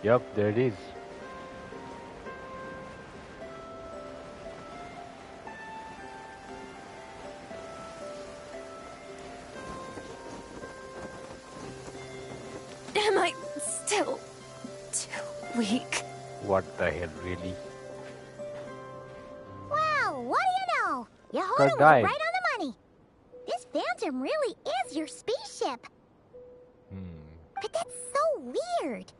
S3: Yup, there it is.
S5: Am I still too weak?
S3: What the hell, really?
S9: Wow, what do you know? Yehoda
S3: Got
S9: was
S3: died.
S9: right on the money. This Phantom really is your spaceship. But that's so weird.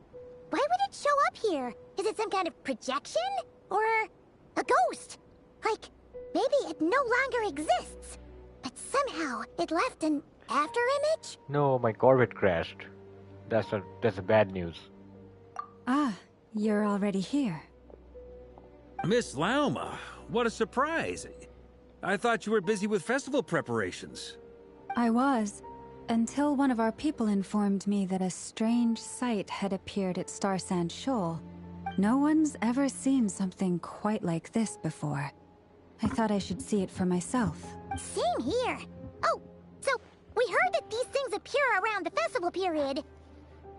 S9: Why would it show up here? Is it some kind of projection? Or a ghost? Like, maybe it no longer exists. But somehow it left an afterimage?
S3: No, my Corvette crashed. That's a bad news.
S2: Ah, you're already here.
S8: Miss Lauma, what a surprise. I thought you were busy with festival preparations.
S2: I was, until one of our people informed me that a strange sight had appeared at Star Sand Shoal. No one's ever seen something quite like this before. I thought I should see it for myself.
S9: Same here. Oh, so we heard that these things appear around the festival period.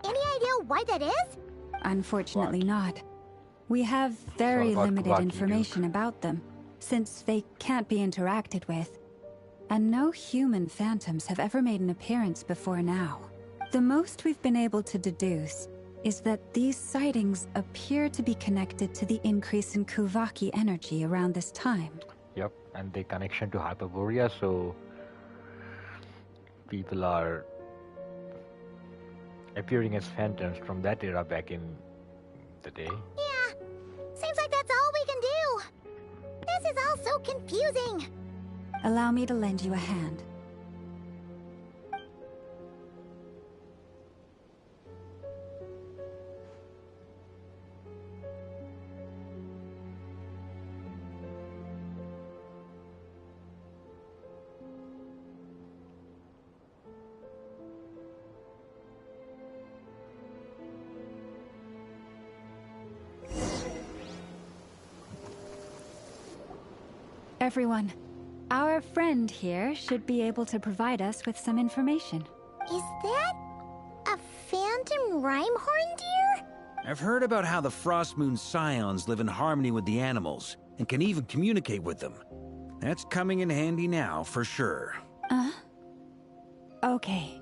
S9: Any idea why that is?
S2: Unfortunately not. We have very
S3: about
S2: limited
S3: Kawaki,
S2: information about them, since they can't be interacted with. And no human phantoms have ever made an appearance before now. The most we've been able to deduce is that these sightings appear to be connected to the increase in Kuvaki energy around this time.
S3: Yep, and the connection to Hyperborea, so people are appearing as phantoms from that era back in the day.
S9: Yeah, seems like that's all we can do. This is all so confusing.
S2: Allow me to lend you a hand. Everyone, Our friend here should be able to provide us with some information.
S9: Is that a phantom Rhyhorn deer?
S8: I've heard about how the Frostmoon Scions live in harmony with the animals, and can even communicate with them. That's coming in handy now, for sure.
S2: Okay.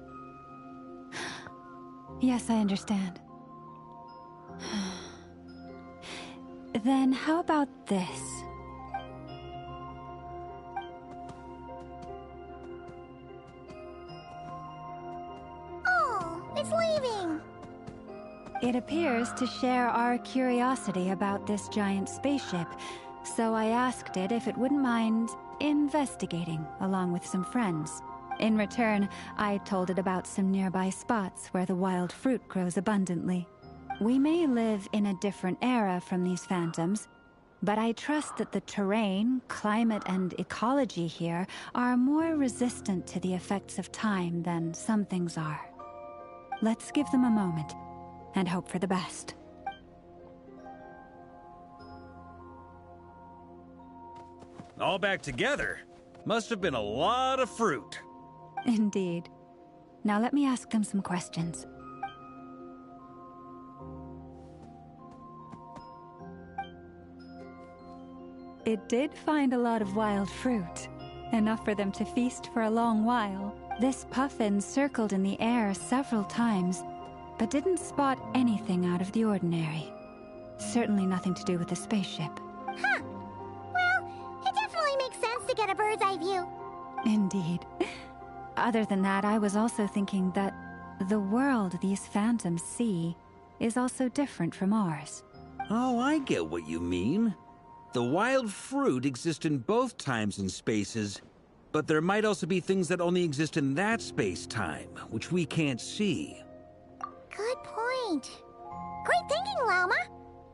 S2: Yes, I understand. Then how about this?
S9: Oh, it's leaving.
S2: It appears to share our curiosity about this giant spaceship, so I asked it if it wouldn't mind investigating along with some friends. In return, I told it about some nearby spots where the wild fruit grows abundantly. We may live in a different era from these phantoms, but I trust that the terrain, climate, and ecology here are more resistant to the effects of time than some things are. Let's give them a moment and hope for the best.
S8: All back together? Must have been a lot of fruit.
S2: Indeed. Now let me ask them some questions. It did find a lot of wild fruit, enough for them to feast for a long while. This puffin circled in the air several times, but didn't spot anything out of the ordinary. Certainly nothing to do with the spaceship.
S9: Huh. Well, it definitely makes sense to get a bird's eye view.
S2: Indeed. Other than that, I was also thinking that the world these phantoms see is also different from ours.
S8: Oh, I get what you mean. The wild fruit exist in both times and spaces, but there might also be things that only exist in that space-time, which we can't see.
S9: Good point. Great thinking, Lauma.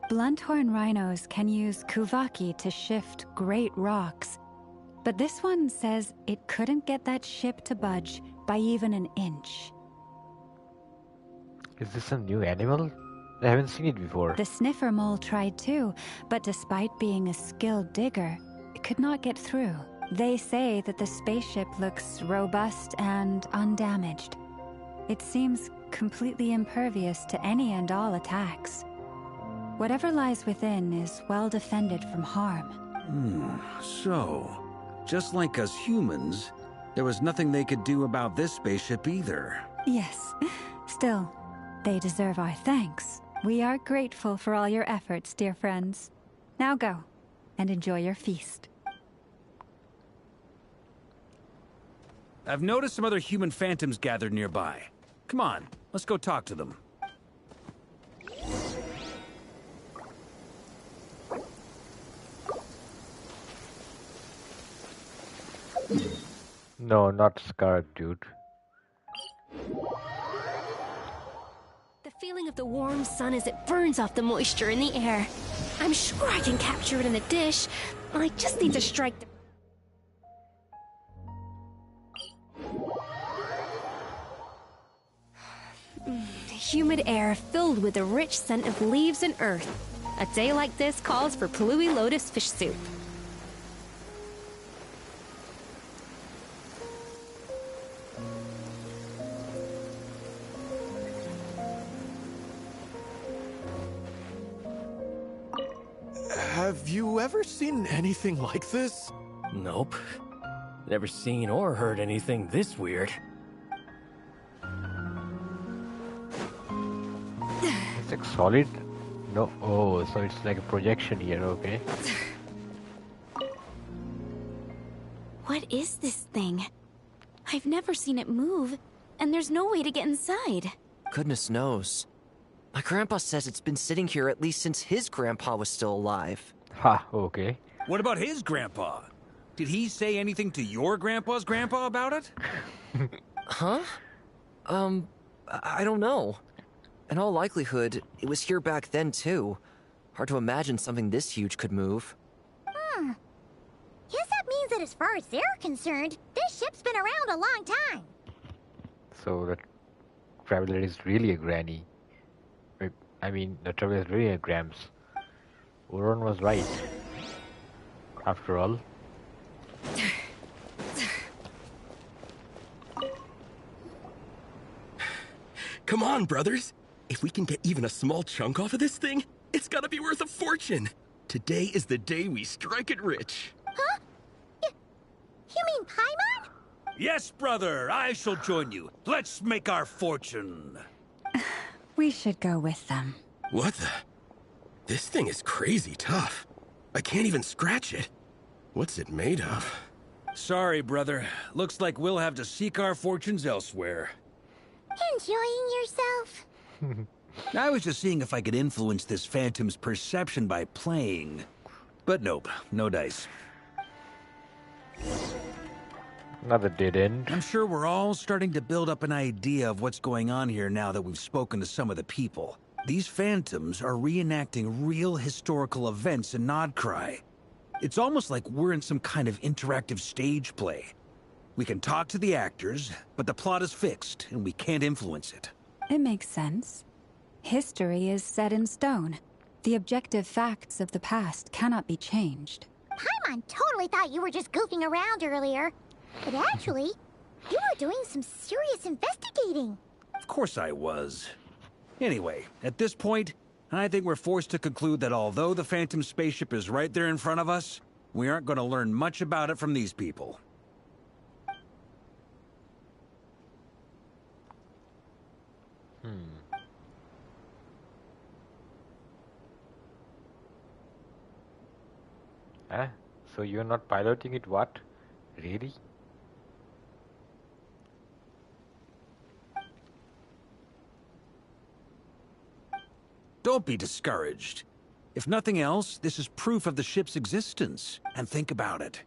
S2: Blunthorn rhinos can use kuvaki to shift great rocks, but this one says it couldn't get that ship to budge by even an inch.
S3: Is this a new animal? I haven't seen it before.
S2: The sniffer mole tried too, but despite being a skilled digger, it could not get through. They say that the spaceship looks robust and undamaged. It seems completely impervious to any and all attacks. Whatever lies within is well defended from harm.
S8: So, just like us humans, there was nothing they could do about this spaceship either.
S2: Yes. Still, they deserve our thanks. We are grateful for all your efforts, dear friends. Now go, and enjoy your feast.
S8: I've noticed some other human phantoms gathered nearby. Come on, let's go talk to them.
S3: No, not Scarlet Dude.
S4: The feeling of the warm sun as it burns off the moisture in the air. I'm sure I can capture it in a dish. I just need to strike the... Humid air filled with the rich scent of leaves and earth. A day like this calls for Palui Lotus fish soup.
S1: Have you ever seen anything like this?
S14: Nope. Never seen or heard anything this weird.
S3: It's like solid? No. Oh, so it's like a projection here, okay.
S5: What is this thing? I've never seen it move, and there's no way to get inside.
S14: Goodness knows. My grandpa says it's been sitting here at least since his grandpa was still alive.
S3: Ha, okay.
S8: What about his grandpa? Did he say anything to your grandpa's grandpa about it?
S14: Huh? I don't know. In all likelihood, it was here back then too. Hard to imagine something this huge could move.
S9: Guess that means that as far as they're concerned, this ship's been around a long time.
S3: So the traveler is really a granny. I mean, the traveler is really a Gramps. Oron was right. After all.
S1: Come on, brothers. If we can get even a small chunk off of this thing, it's gotta be worth a fortune. Today is the day we strike it rich.
S9: Huh? You mean Paimon?
S8: Yes, brother, I shall join you. Let's make our fortune.
S2: We should go with them.
S1: What the? This thing is crazy tough. I can't even scratch it. What's it made of?
S8: Sorry, brother. Looks like we'll have to seek our fortunes elsewhere.
S9: Enjoying yourself?
S8: I was just seeing if I could influence this phantom's perception by playing. But nope, no dice.
S3: Another dead end.
S8: I'm sure we're all starting to build up an idea of what's going on here now that we've spoken to some of the people. These phantoms are reenacting real historical events in Nodcry. It's almost like we're in some kind of interactive stage play. We can talk to the actors, but the plot is fixed, and we can't influence it.
S2: It makes sense. History is set in stone. The objective facts of the past cannot be changed.
S9: Paimon totally thought you were just goofing around earlier. But actually, you were doing some serious investigating.
S8: Of course I was. Anyway, at this point, I think we're forced to conclude that although the Phantom spaceship is right there in front of us, we aren't going to learn much about it from these people.
S3: Huh? So you're not piloting it, what? Really?
S8: Don't be discouraged. If nothing else, this is proof of the ship's existence. And think about it.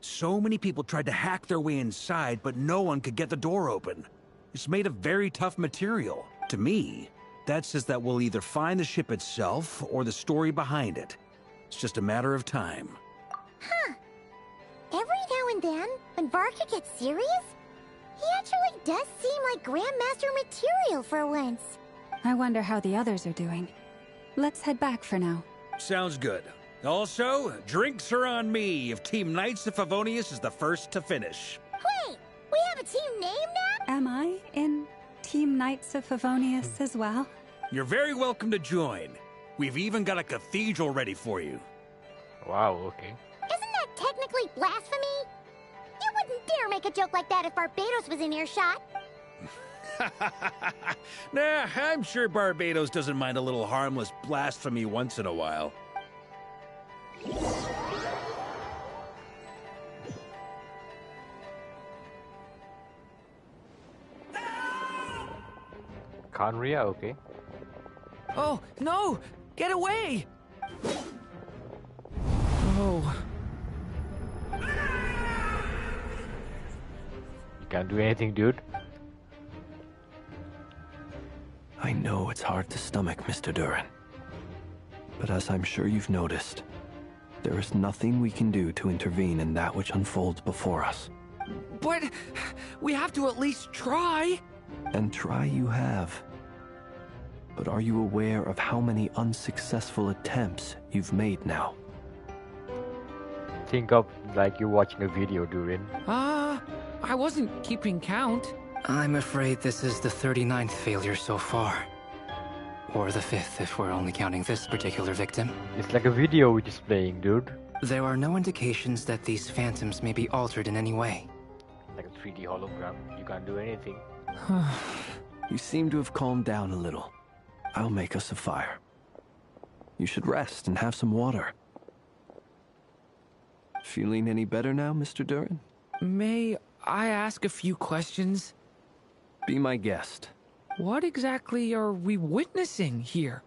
S8: So many people tried to hack their way inside, but no one could get the door open. It's made of very tough material. To me, that says that we'll either find the ship itself or the story behind it. It's just a matter of time.
S9: Huh. Every now and then, when Varka gets serious, he actually does seem like Grandmaster material for once.
S2: I wonder how the others are doing. Let's head back for now.
S8: Sounds good. Also, drinks are on me if Team Knights of Favonius is the first to finish.
S9: Wait, we have a team name now?
S2: Am I in Team Knights of Favonius as well?
S8: You're very welcome to join. We've even got a cathedral ready for you.
S3: Wow, okay.
S9: Isn't that technically blasphemy? You wouldn't dare make a joke like that if Barbados was in earshot.
S8: Nah, I'm sure Barbados doesn't mind a little harmless blasphemy once in a while.
S3: Khanria, okay.
S10: Oh, no! Get away! Oh.
S3: You can't do anything, dude.
S11: I know it's hard to stomach, Mr. Durin. But as I'm sure you've noticed, there is nothing we can do to intervene in that which unfolds before us.
S10: But we have to at least try.
S11: And try you have. But are you aware of how many unsuccessful attempts you've made now?
S3: Think of like you're watching a video, Durin.
S10: I wasn't keeping count.
S12: I'm afraid this is the 39th failure so far. Or the 5th if we're only counting this particular victim.
S3: It's like a video which is playing, dude.
S12: There are no indications that these phantoms may be altered in any way.
S3: Like a 3D hologram. You can't do anything.
S11: You seem to have calmed down a little. I'll make us a fire. You should rest and have some water. Feeling any better now, Mr. Durin?
S10: May I ask a few questions?
S11: Be my guest.
S10: What exactly are we witnessing here?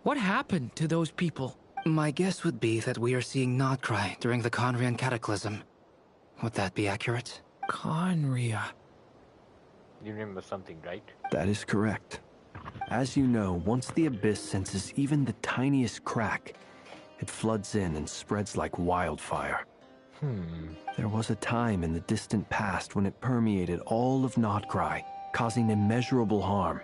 S10: What happened to those people?
S12: My guess would be that we are seeing Nodcry during the Conrian Cataclysm. Would that be accurate?
S10: Conria.
S3: You remember something, right?
S11: That is correct. As you know, once the Abyss senses even the tiniest crack, it floods in and spreads like wildfire. There was a time in the distant past when it permeated all of Nodcry, causing immeasurable harm.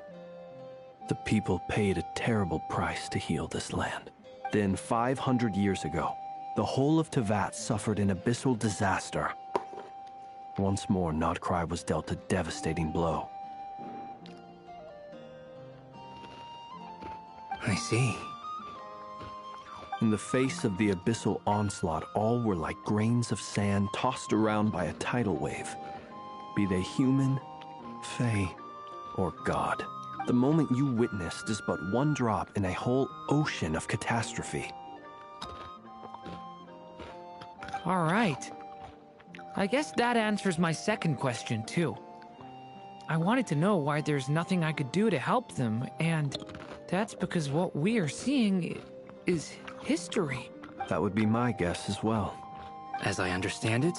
S11: The people paid a terrible price to heal this land. Then 500 years ago, the whole of Teyvat suffered an abyssal disaster. Once more, Nodcry was dealt a devastating blow.
S12: I see.
S11: In the face of the abyssal onslaught, all were like grains of sand tossed around by a tidal wave. Be they human, fae, or god. The moment you witnessed is but one drop in a whole ocean of catastrophe.
S10: All right. I guess that answers my second question, too. I wanted to know why there's nothing I could do to help them, and that's because what we are seeing is history.
S11: That would be my guess as well.
S12: As I understand it,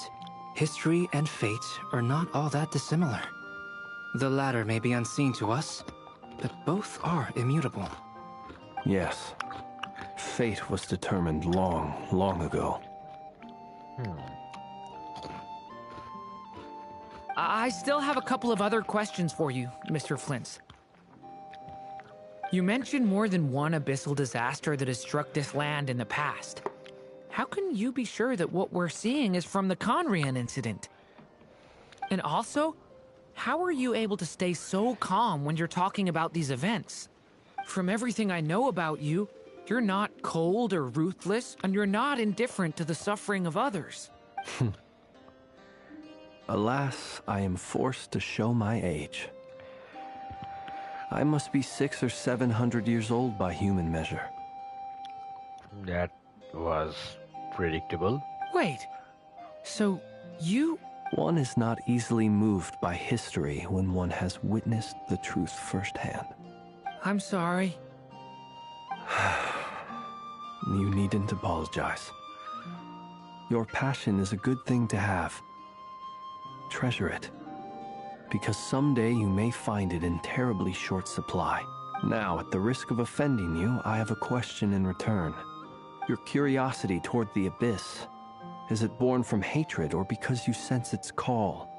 S12: history and fate are not all that dissimilar. The latter may be unseen to us, but both are immutable.
S11: Yes. Fate was determined long, long ago.
S10: I still have a couple of other questions for you, Mr. Flint's. You mentioned more than one abyssal disaster that has struck this land in the past. How can you be sure that what we're seeing is from the Conrian incident? And also, how are you able to stay so calm when you're talking about these events? From everything I know about you, you're not cold or ruthless, and you're not indifferent to the suffering of others.
S11: Alas, I am forced to show my age. I must be 600 or 700 years old by human measure.
S3: That was predictable.
S10: Wait, so you...
S11: One is not easily moved by history when one has witnessed the truth firsthand.
S10: I'm sorry.
S11: You needn't apologize. Your passion is a good thing to have. Treasure it, because someday you may find it in terribly short supply. Now, at the risk of offending you, I have a question in return. Your curiosity toward the abyss, is it born from hatred or because you sense its call?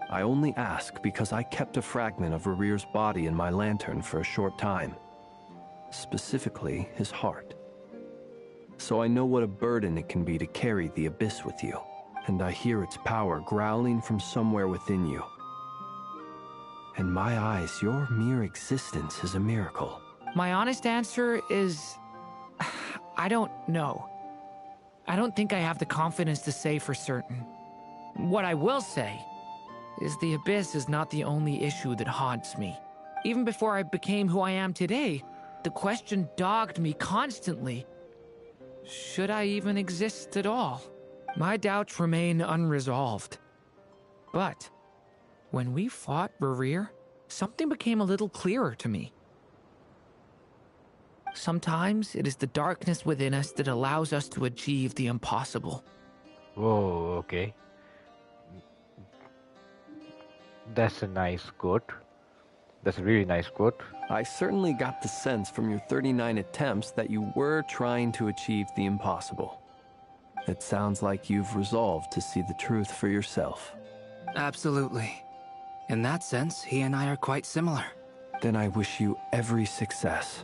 S11: I only ask because I kept a fragment of Rarir's body in my lantern for a short time. Specifically, his heart. So I know what a burden it can be to carry the abyss with you, and I hear its power growling from somewhere within you. In my eyes, your mere existence is a miracle.
S10: My honest answer is... I don't know. I don't think I have the confidence to say for certain. What I will say is the abyss is not the only issue that haunts me. Even before I became who I am today, the question dogged me constantly. Should I even exist at all? My doubts remain unresolved. But when we fought Rarir, something became a little clearer to me. Sometimes it is the darkness within us that allows us to achieve the impossible.
S3: Whoa, okay. That's a nice quote. That's a really nice quote.
S11: I certainly got the sense from your 39 attempts that you were trying to achieve the impossible. It sounds like you've resolved to see the truth for yourself.
S12: Absolutely. In that sense, he and I are quite similar.
S11: Then I wish you every success.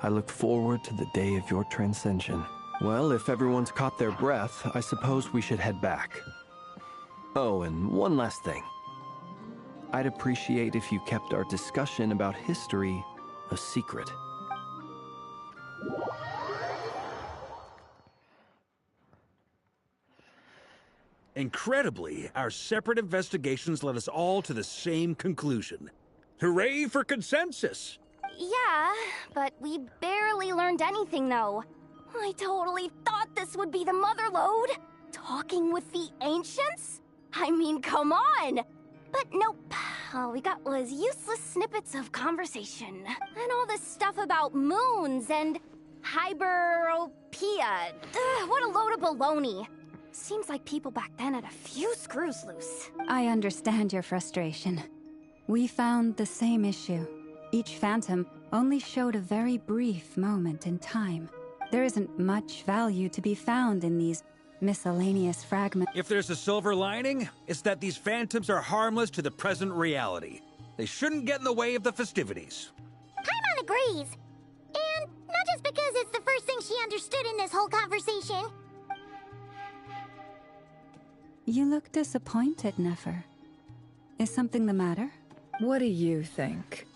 S11: I look forward to the day of your transcension. Well, if everyone's caught their breath, I suppose we should head back. Oh, and one last thing. I'd appreciate if you kept our discussion about history a secret.
S8: Incredibly, our separate investigations led us all to the same conclusion. Hooray for consensus!
S4: Yeah, but we barely learned anything, though. I totally thought this would be the mother lode. Talking with the ancients? I mean, come on! But nope. All we got was useless snippets of conversation. And all this stuff about moons and hyperopia. What a load of baloney. Seems like people back then had a few screws loose.
S2: I understand your frustration. We found the same issue. Each phantom only showed a very brief moment in time. There isn't much value to be found in these miscellaneous fragments.
S8: If there's a silver lining, it's that these phantoms are harmless to the present reality. They shouldn't get in the way of the festivities.
S9: Paimon agrees. And not just because it's the first thing she understood in this whole conversation.
S2: You look disappointed, Nefer. Is something the matter?
S13: What do you think?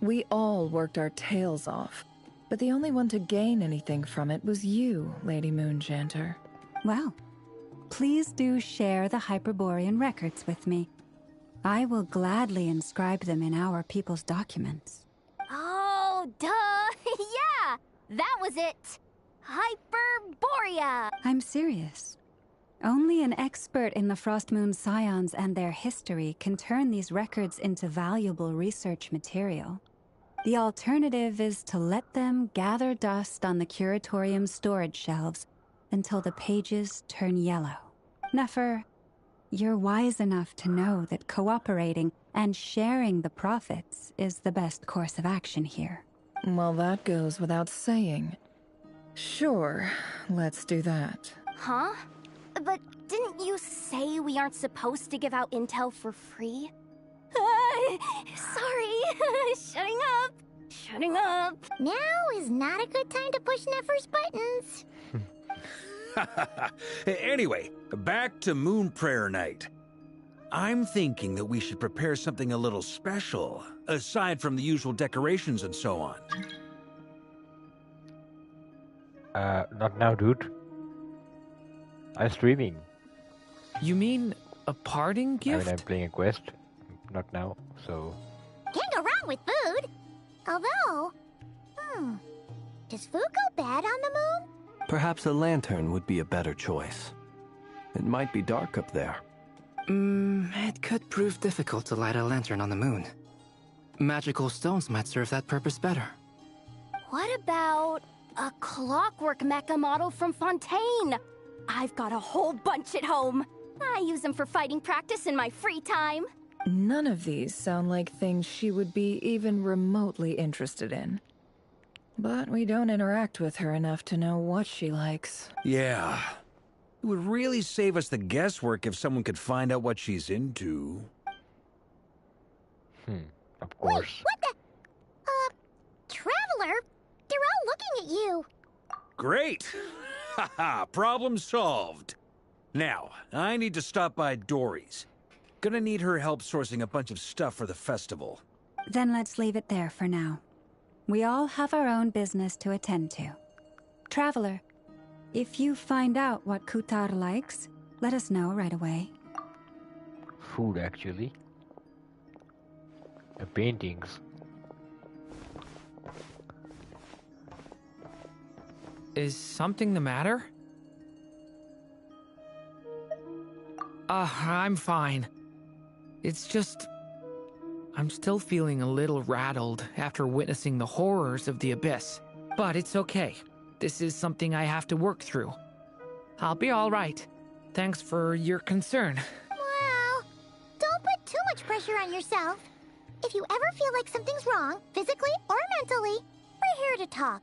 S13: We all worked our tails off. But the only one to gain anything from it was you, Lady Moonjanter.
S2: Well, please do share the Hyperborean records with me. I will gladly inscribe them in our people's documents.
S4: Oh, duh! Yeah! That was it! Hyperborea!
S2: I'm serious. Only an expert in the Frostmoon Scions and their history can turn these records into valuable research material. The alternative is to let them gather dust on the Curatorium's storage shelves until the pages turn yellow. Nefer, you're wise enough to know that cooperating and sharing the profits is the best course of action here.
S13: Well, that goes without saying. Sure, let's do that.
S4: Huh? But didn't you say we aren't supposed to give out intel for free? Sorry. Shutting up. Shutting up.
S9: Now is not a good time to push Nefer's buttons.
S8: Anyway, back to Moon Prayer Night. I'm thinking that we should prepare something a little special, aside from the usual decorations and so on.
S3: Not now, dude. I'm streaming.
S10: You mean a parting gift?
S3: I mean, I'm playing a quest. Not now, so...
S9: Can't go wrong with food. Although, does food go bad on the moon?
S11: Perhaps a lantern would be a better choice. It might be dark up there.
S12: It could prove difficult to light a lantern on the moon. Magical stones might serve that purpose better.
S4: What about a clockwork mecha model from Fontaine? I've got a whole bunch at home. I use them for fighting practice in my free time.
S13: None of these sound like things she would be even remotely interested in. But we don't interact with her enough to know what she likes.
S8: Yeah. It would really save us the guesswork if someone could find out what she's into.
S3: Of course.
S9: Wait, what the? Traveler? They're all looking at you.
S8: Great! Haha, problem solved. Now, I need to stop by Dory's. Gonna need her help sourcing a bunch of stuff for the festival.
S2: Then let's leave it there for now. We all have our own business to attend to. Traveler, if you find out what Kutar likes, let us know right away.
S3: Food, actually. Paintings.
S10: Is something the matter? I'm fine. It's just... I'm still feeling a little rattled after witnessing the horrors of the Abyss. But it's okay. This is something I have to work through. I'll be all right. Thanks for your concern.
S9: Well, don't put too much pressure on yourself. If you ever feel like something's wrong, physically or mentally, we're here to talk.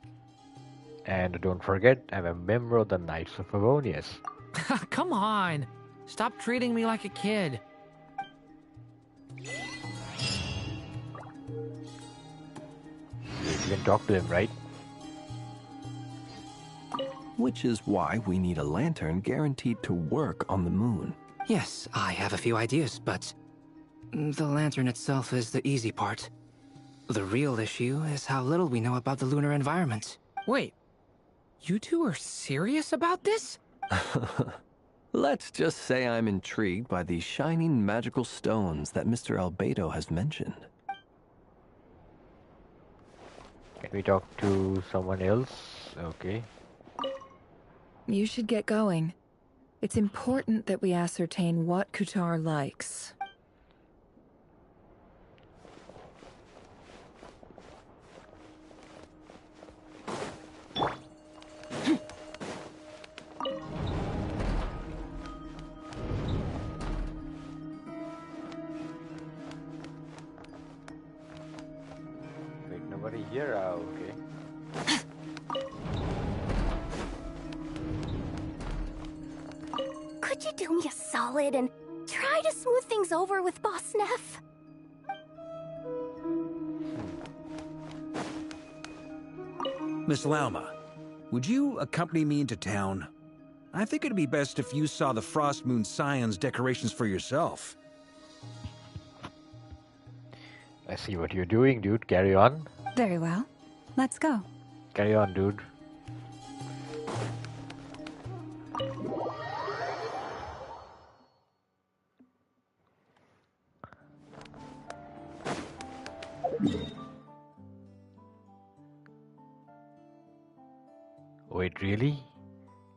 S3: And don't forget, I'm a member of the Knights of Favonius.
S10: Come on. Stop treating me like a kid.
S3: You can talk to them, right?
S11: Which is why we need a lantern guaranteed to work on the moon.
S12: Yes, I have a few ideas, but the lantern itself is the easy part. The real issue is how little we know about the lunar environment.
S10: Wait, you two are serious about this?
S11: Let's just say I'm intrigued by these shining magical stones that Mr. Albedo has mentioned.
S3: Can we talk to someone else? Okay.
S13: You should get going. It's important that we ascertain what Kutar likes.
S3: Wait, nobody here? Okay.
S4: Could you do me a solid and try to smooth things over with Boss Neff?
S8: Miss Lauma, would you accompany me into town? I think it'd be best if you saw the Frostmoon Scions decorations for yourself.
S3: I see what you're doing, dude. Carry on.
S2: Very well. Let's go.
S3: Carry on, dude. Wait, really?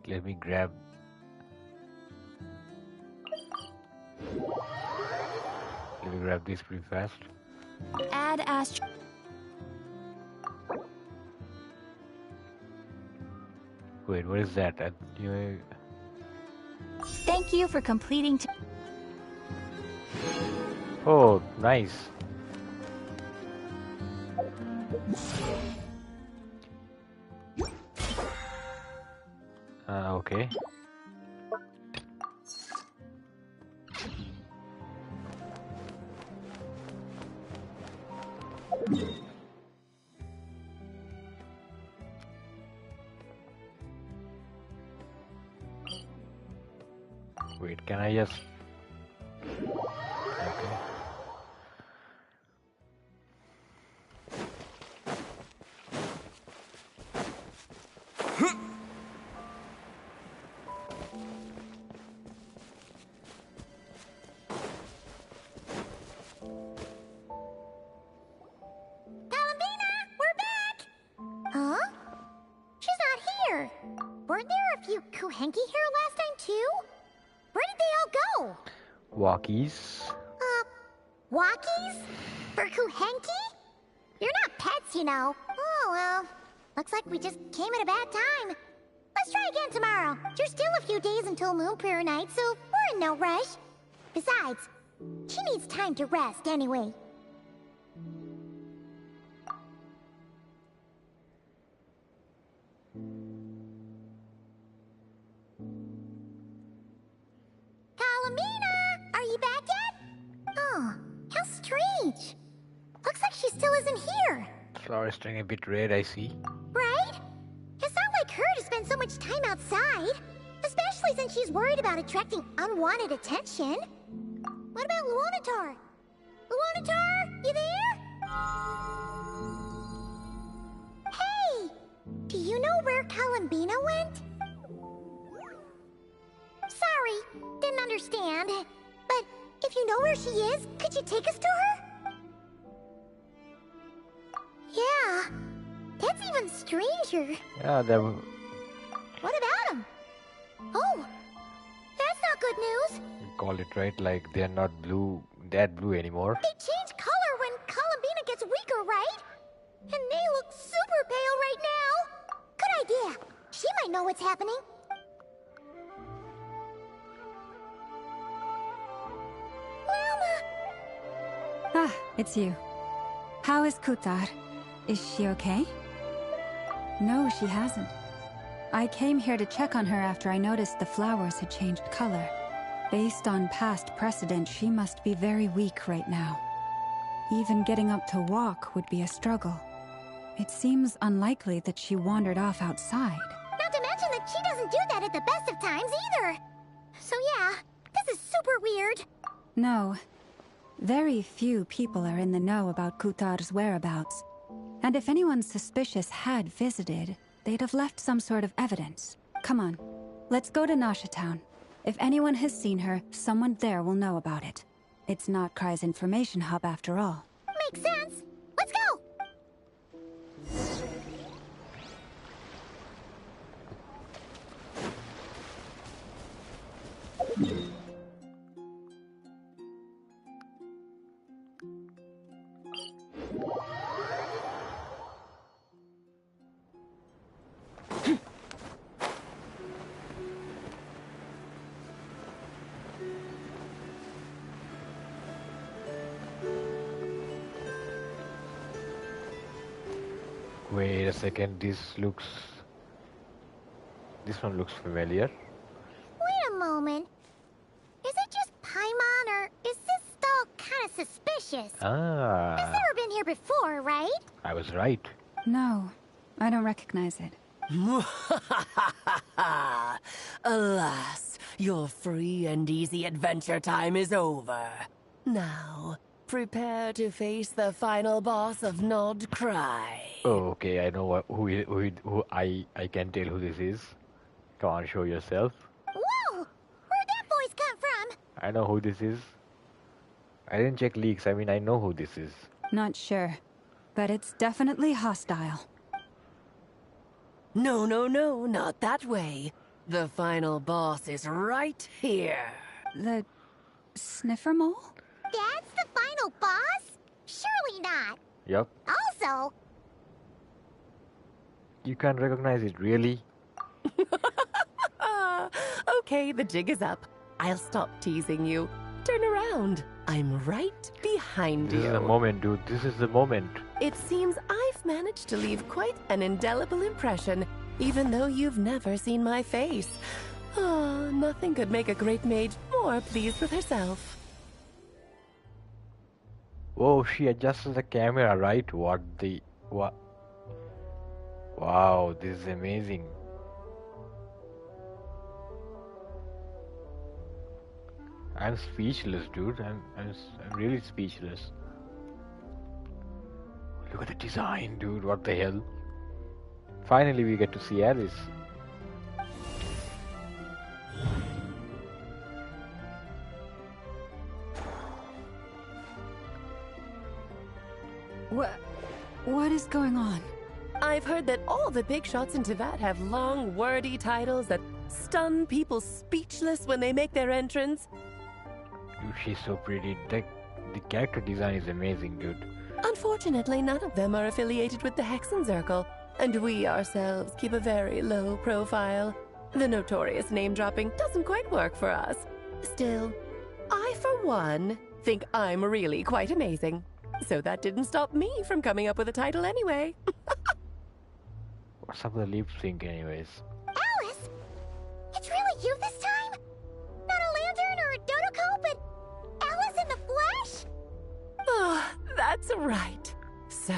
S3: Let me grab... Let me grab this pretty fast.
S5: Add Astro...
S3: Wait, what is that?
S5: Thank you for completing...
S3: Oh, nice. Okay. Wait, can I just... Okay.
S9: Kuhenki here last time too? Where did they all go?
S3: Walkies.
S9: Walkies? For Kuhenki? You're not pets, you know. Oh, well. Looks like we just came at a bad time. Let's try again tomorrow. There's still a few days until Moon Prayer Night, so we're in no rush. Besides, she needs time to rest anyway. Kalamina! Are you back yet? Oh, how strange. Looks like she still isn't here.
S3: Flower string a bit red, I see.
S9: Right? It's not like her to spend so much time outside. Especially since she's worried about attracting unwanted attention. What about Luonatar? Luonatar, you there? Hey! Do you know where Kalambina went? Sorry, didn't understand. But if you know where she is, could you take us to her? Yeah, that's even stranger.
S3: Yeah, that...
S9: What about him? Oh, that's not good news.
S3: Call it right, like they're not blue, that blue anymore.
S9: They change color when Kalambina gets weaker, right? And they look super pale right now. Good idea. She might know what's happening.
S2: Ah, it's you. How is Kutar? Is she okay? No, she hasn't. I came here to check on her after I noticed the flowers had changed color. Based on past precedent, she must be very weak right now. Even getting up to walk would be a struggle. It seems unlikely that she wandered off outside.
S9: Not to mention that she doesn't do that at the best of times either. So yeah, this is super weird.
S2: No. Very few people are in the know about Kutar's whereabouts. And if anyone suspicious had visited, they'd have left some sort of evidence. Come on, let's go to Nasha Town. If anyone has seen her, someone there will know about it. It's not Cry's information hub after all.
S9: Makes sense. Let's go!
S3: Wait a second, this one looks familiar.
S9: Wait a moment. Is it just Paimon, or is this stall kind of suspicious?
S3: Ah.
S9: It's never been here before, right?
S3: I was right.
S2: No, I don't recognize it.
S15: Alas, your free and easy adventure time is over. Now, prepare to face the final boss of Nod Cry.
S3: Oh, okay, I know who I can tell who this is. Come on, show yourself.
S9: Whoa! Where'd that voice come from?
S3: I know who this is. I didn't check leaks, I mean, I know who this is.
S2: Not sure, but it's definitely hostile.
S15: No, no, no, not that way. The final boss is right here.
S2: The sniffer mole?
S9: That's the final boss? Surely not.
S3: Yup.
S9: Also,
S3: You can't recognize it, really?
S15: Okay, the jig is up. I'll stop teasing you. Turn around. I'm right behind
S3: This
S15: you.
S3: is the moment, dude. This is the moment.
S15: It seems I've managed to leave quite an indelible impression, even though you've never seen my face. Ah, nothing could make a great mage more pleased with herself.
S3: Oh, she adjusted the camera, right? What? Wow, this is amazing. I'm speechless, dude. I'm really speechless. Look at the design, dude. What the hell? Finally, we get to see Alice.
S2: What is going on?
S15: I've heard that all the big shots in Teyvat have long, wordy titles that stun people speechless when they make their entrance.
S3: Dude, she's so pretty. The character design is amazing, dude.
S15: Unfortunately, none of them are affiliated with the Hexenzirkel, and we ourselves keep a very low profile. The notorious name-dropping doesn't quite work for us. Still, I, for one, think I'm really quite amazing. So that didn't stop me from coming up with a title anyway.
S3: What's up with the lip sync, anyways?
S9: Alice? It's really you this time? Not a lantern or a dodoco, but Alice in the flesh?
S15: Oh, that's right. So,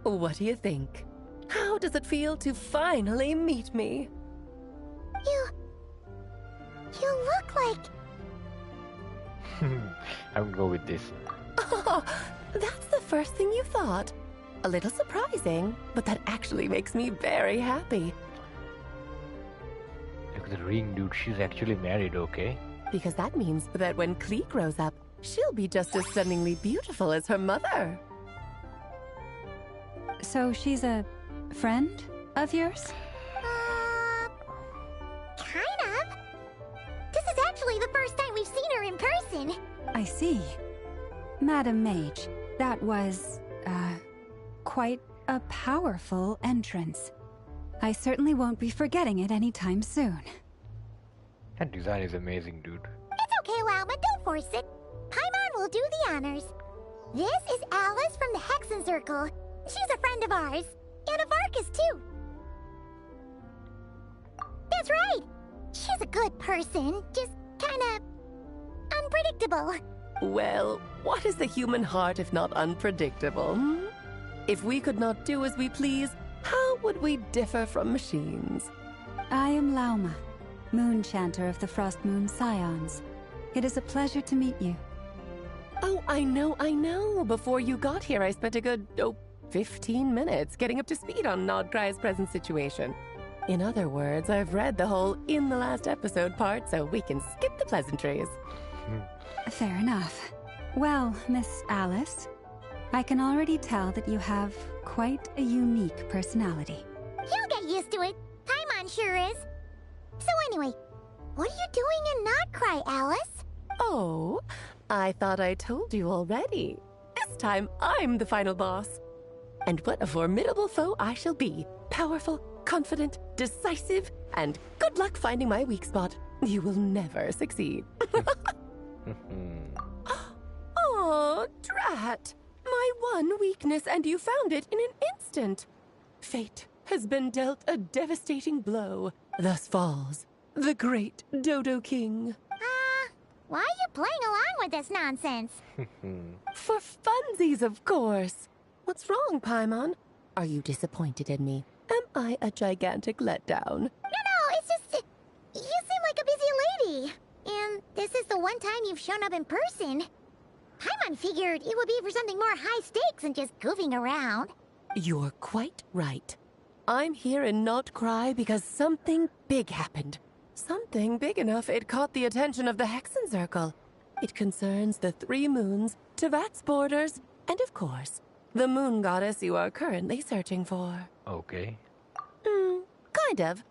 S15: what do you think? How does it feel to finally meet me?
S9: You look like...
S3: I'm gonna go with this.
S15: Oh, that's the first thing you thought. A little surprising, but that actually makes me very happy.
S3: Look at the ring, dude. She's actually married, okay?
S15: Because that means that when Klee grows up, she'll be just as stunningly beautiful as her mother.
S2: So she's a friend of yours?
S9: Kind of. This is actually the first time we've seen her in person.
S2: I see. Madam Mage, that was, quite a powerful entrance. I certainly won't be forgetting it anytime soon.
S3: That design is amazing, dude.
S9: It's okay, Lauma, don't force it. Paimon will do the honors. This is Alice from the Hexenzirkel. She's a friend of ours. And of Arcus, too. That's right. She's a good person, just kinda... unpredictable.
S15: Well, what is the human heart if not unpredictable? Hmm? If we could not do as we please, how would we differ from machines?
S2: I am Lauma, Moon Chanter of the Frost Moon Scions. It is a pleasure to meet you.
S15: Oh, I know. Before you got here, I spent a good, 15 minutes getting up to speed on Nodcry's present situation. In other words, I've read the whole in the last episode part, so we can skip the pleasantries.
S2: Fair enough. Well, Miss Alice, I can already tell that you have quite a unique personality.
S9: You'll get used to it. Paimon sure is. So anyway, what are you doing in Nodcry, Alice?
S15: Oh, I thought I told you already. This time, I'm the final boss. And what a formidable foe I shall be. Powerful, confident, decisive, and good luck finding my weak spot. You will never succeed. Oh, drat! My one weakness, and you found it in an instant. Fate has been dealt a devastating blow. Thus falls the great Dodo King.
S9: Why are you playing along with this nonsense?
S15: For funsies, of course. What's wrong, Paimon? Are you disappointed in me? Am I a gigantic letdown?
S9: No, it's just... you seem like a busy lady. And this is the one time you've shown up in person. Paimon figured it would be for something more high stakes than just goofing around.
S15: You're quite right. I'm here in Not Cry because something big happened. Something big enough it caught the attention of the Hexen Circle. It concerns the 3 moons, Tevat's borders, and of course, the moon goddess you are currently searching for.
S3: Okay.
S15: Kind of.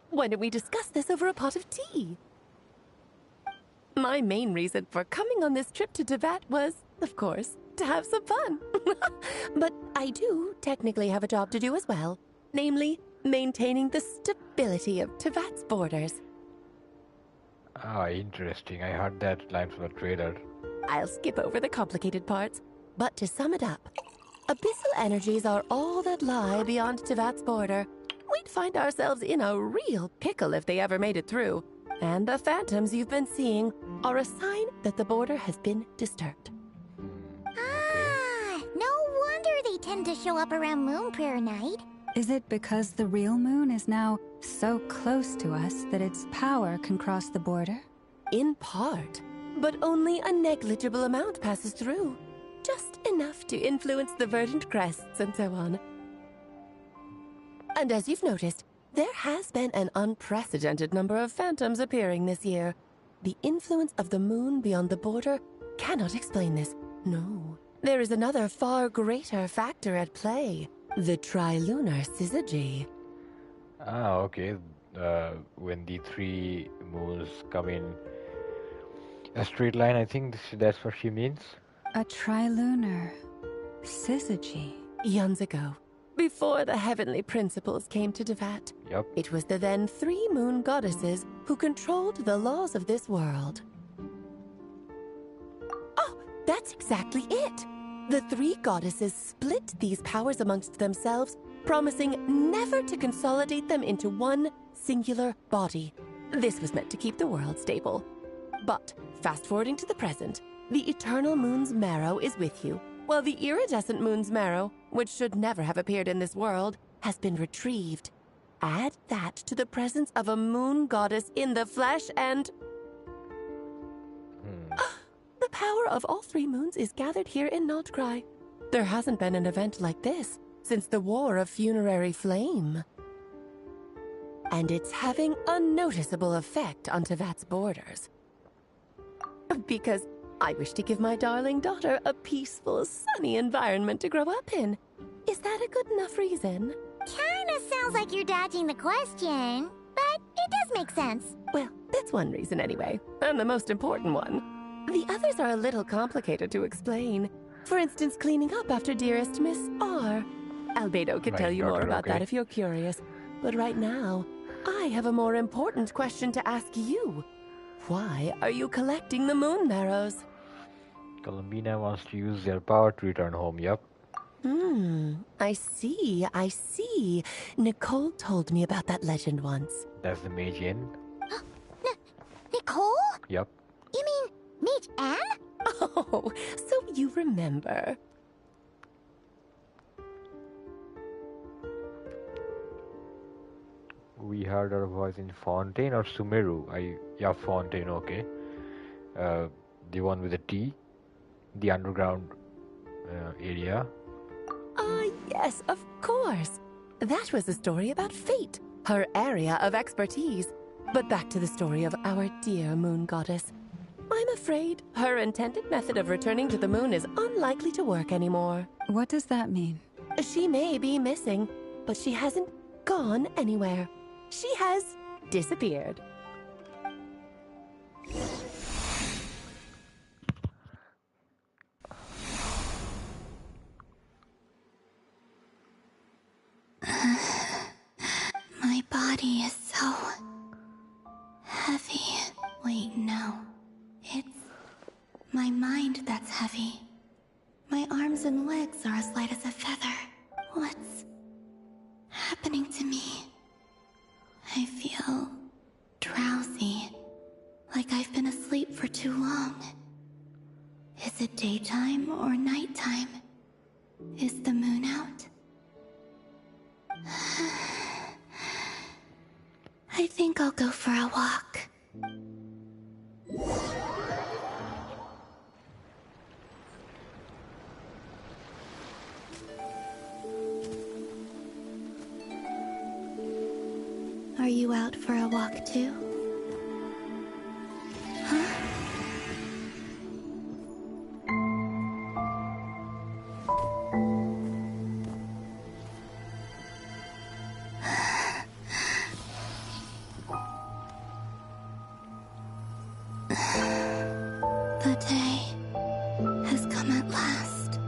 S15: Why don't we discuss this over a pot of tea? My main reason for coming on this trip to Tevat was, of course, to have some fun. But I do technically have a job to do as well. Namely, maintaining the stability of Tevat's borders.
S3: Ah, interesting. I heard that line from the trailer.
S15: I'll skip over the complicated parts, but to sum it up, abyssal energies are all that lie beyond Tevat's border. We'd find ourselves in a real pickle if they ever made it through. And the phantoms you've been seeing are a sign that the border has been disturbed.
S9: Ah, no wonder they tend to show up around Moon Prayer Night.
S2: Is it because the real moon is now so close to us that its power can cross the border?
S15: In part, but only a negligible amount passes through. Just enough to influence the verdant crests and so on. And as you've noticed, there has been an unprecedented number of phantoms appearing this year. The influence of the moon beyond the border cannot explain this. No. There is another far greater factor at play. The trilunar syzygy.
S3: Ah, okay. When the 3 moons come in a straight line, I think that's what she means.
S2: A trilunar syzygy.
S15: Eons ago, before the heavenly principles came to Tevat, it was the then 3 moon goddesses who controlled the laws of this world. Oh, that's exactly it! The 3 goddesses split these powers amongst themselves, promising never to consolidate them into one singular body. This was meant to keep the world stable. But, fast-forwarding to the present, the eternal moon's marrow is with you, while the iridescent moon's marrow, which should never have appeared in this world, has been retrieved. Add that to the presence of a moon goddess in the flesh and... The power of all 3 moons is gathered here in Not Cry. There hasn't been an event like this since the War of Funerary Flame. And it's having a noticeable effect on Tevat's borders. Because I wish to give my darling daughter a peaceful, sunny environment to grow up in. Is that a good enough reason?
S9: Kinda sounds like you're dodging the question, but it does make sense.
S15: Well, that's one reason anyway, and the most important one. The others are a little complicated to explain. For instance, cleaning up after dearest Miss R. Albedo can tell you more about that if you're curious. But right now, I have a more important question to ask you. Why are you collecting the moon marrows?
S3: Columbina wants to use their power to return home,
S15: I see. Nicole told me about that legend once.
S3: That's the Mage Inn.
S9: Nicole?
S3: Yep.
S9: You mean Mage Anne?
S15: Oh, so you remember.
S3: We heard her voice in Fontaine or Sumeru. Yeah, Fontaine, okay. The one with the T, the underground area.
S15: Yes, of course. That was a story about fate, her area of expertise. But back to the story of our dear moon goddess. I'm afraid her intended method of returning to the moon is unlikely to work anymore.
S2: What does that mean?
S15: She may be missing, but she hasn't gone anywhere. She has disappeared.
S7: My body is so heavy. Wait, no. It's my mind that's heavy. My arms and legs are as light as a feather. What's happening to me? I feel drowsy, like I've been asleep for too long. Is it daytime or nighttime? Is the moon out? I think I'll go for a walk. you out for a walk too? Huh? The day has come at last.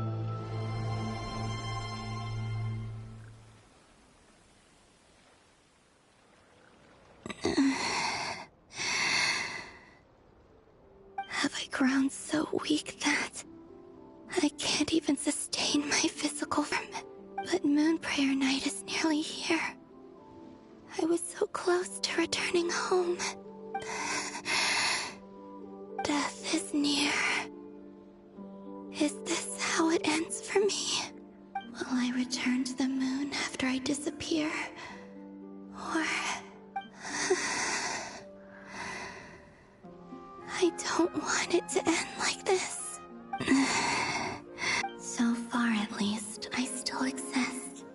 S7: Have I grown so weak that I can't even sustain my physical form? But Moon Prayer Night is nearly here. I was so close to returning home. Death is near. Is this how it ends for me? Will I return to the moon after I disappear? Or... I don't want it to end like this. So far, at least, I still exist.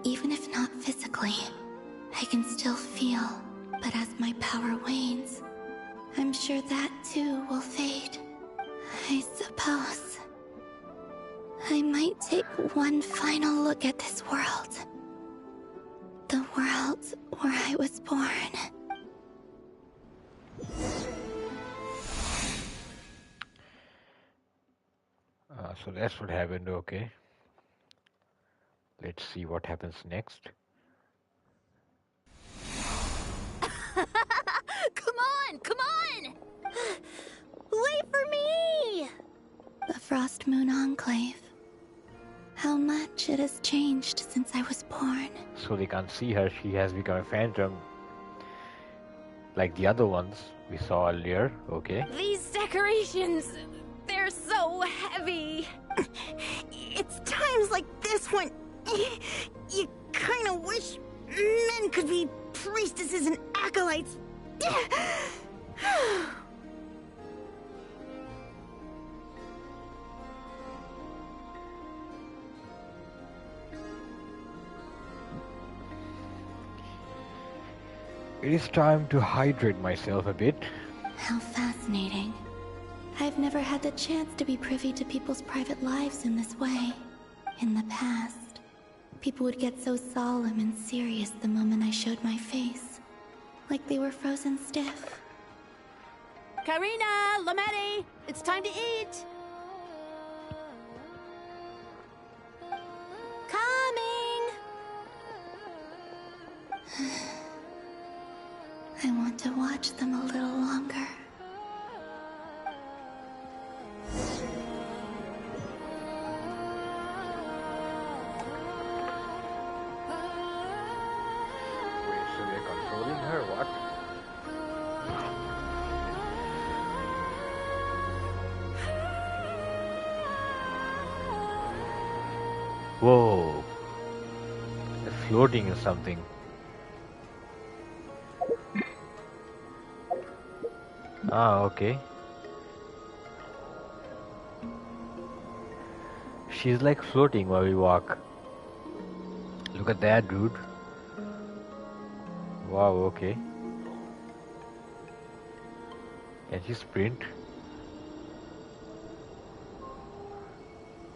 S7: Even if not physically, I can still feel. But as my power wanes, I'm sure that too will fade. I suppose I might take one final look at this world. The world where I was born.
S3: So that's what happened, okay. Let's see what happens next.
S4: Come on, come on! Wait for me!
S7: The Frost Moon Enclave. How much it has changed since I was born.
S3: So they can't see her, she has become a phantom. Like the other ones we saw earlier, okay.
S16: These decorations, they're so heavy.
S9: It's times like this when you kind of wish men could be priestesses and acolytes.
S3: It is time to hydrate myself a bit.
S7: How fascinating. I've never had the chance to be privy to people's private lives in this way. In the past, people would get so solemn and serious the moment I showed my face. Like they were frozen stiff.
S16: Karina, Lametti, it's time to eat.
S7: Coming! I want to watch them a little longer.
S3: Wait, so they're controlling her, what? Whoa. They're floating or something. Ah, okay. She's like floating while we walk. Look at that, dude. Wow, okay. Can she sprint?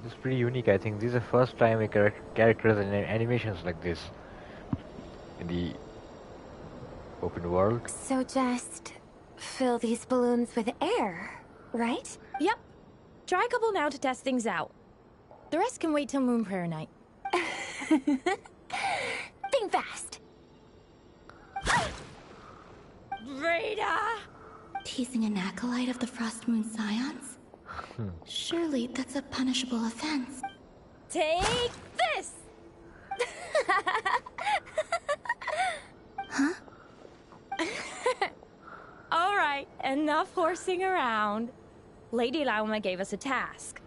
S3: This is pretty unique, I think. This is the first time we characters and animations like this in the open world.
S4: So just fill these balloons with air, right?
S16: Yep. Try a couple now to test things out. The rest can wait till Moon Prayer Night.
S4: Think fast.
S16: Rita!
S7: Teasing an acolyte of the Frost Moon Scions? Surely that's a punishable offense.
S16: Take this!
S7: Huh?
S16: Alright, enough horsing around. Lady Lauma gave us a task.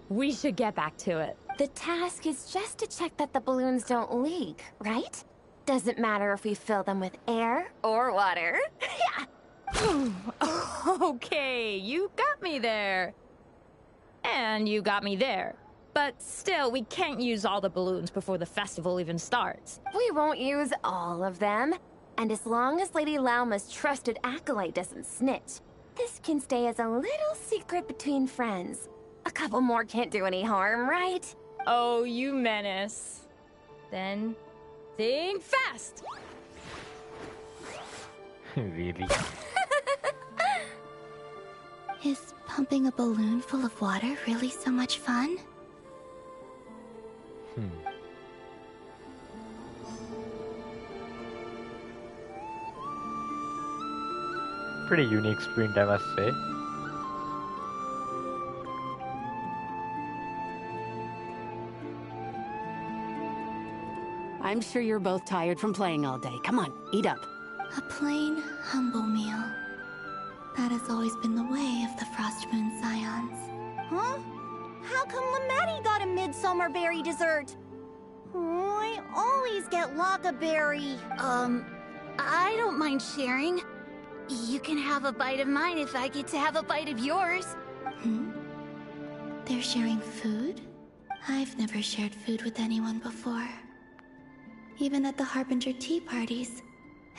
S16: We should get back to it.
S4: The task is just to check that the balloons don't leak, right? Doesn't matter if we fill them with air or water.
S16: Okay, you got me there. And you got me there. But still, we can't use all the balloons before the festival even starts.
S4: We won't use all of them.
S17: And as long as Lady Lauma's trusted acolyte doesn't snitch, this can stay as a little secret between friends. A couple more can't do any harm, right?
S16: Oh, you menace. Then, think fast!
S3: Really?
S7: Is pumping a balloon full of water really so much fun?
S3: Pretty unique sprint, I must say.
S18: I'm sure you're both tired from playing all day. Come on, eat up.
S7: A plain, humble meal. That has always been the way of the Frost Moon Scions.
S4: Huh? How come Lamatti got a midsummer berry dessert? Oh, I always get Lockaberry.
S19: I don't mind sharing. You can have a bite of mine if I get to have a bite of yours.
S7: They're sharing food? I've never shared food with anyone before. Even at the Harbinger tea parties,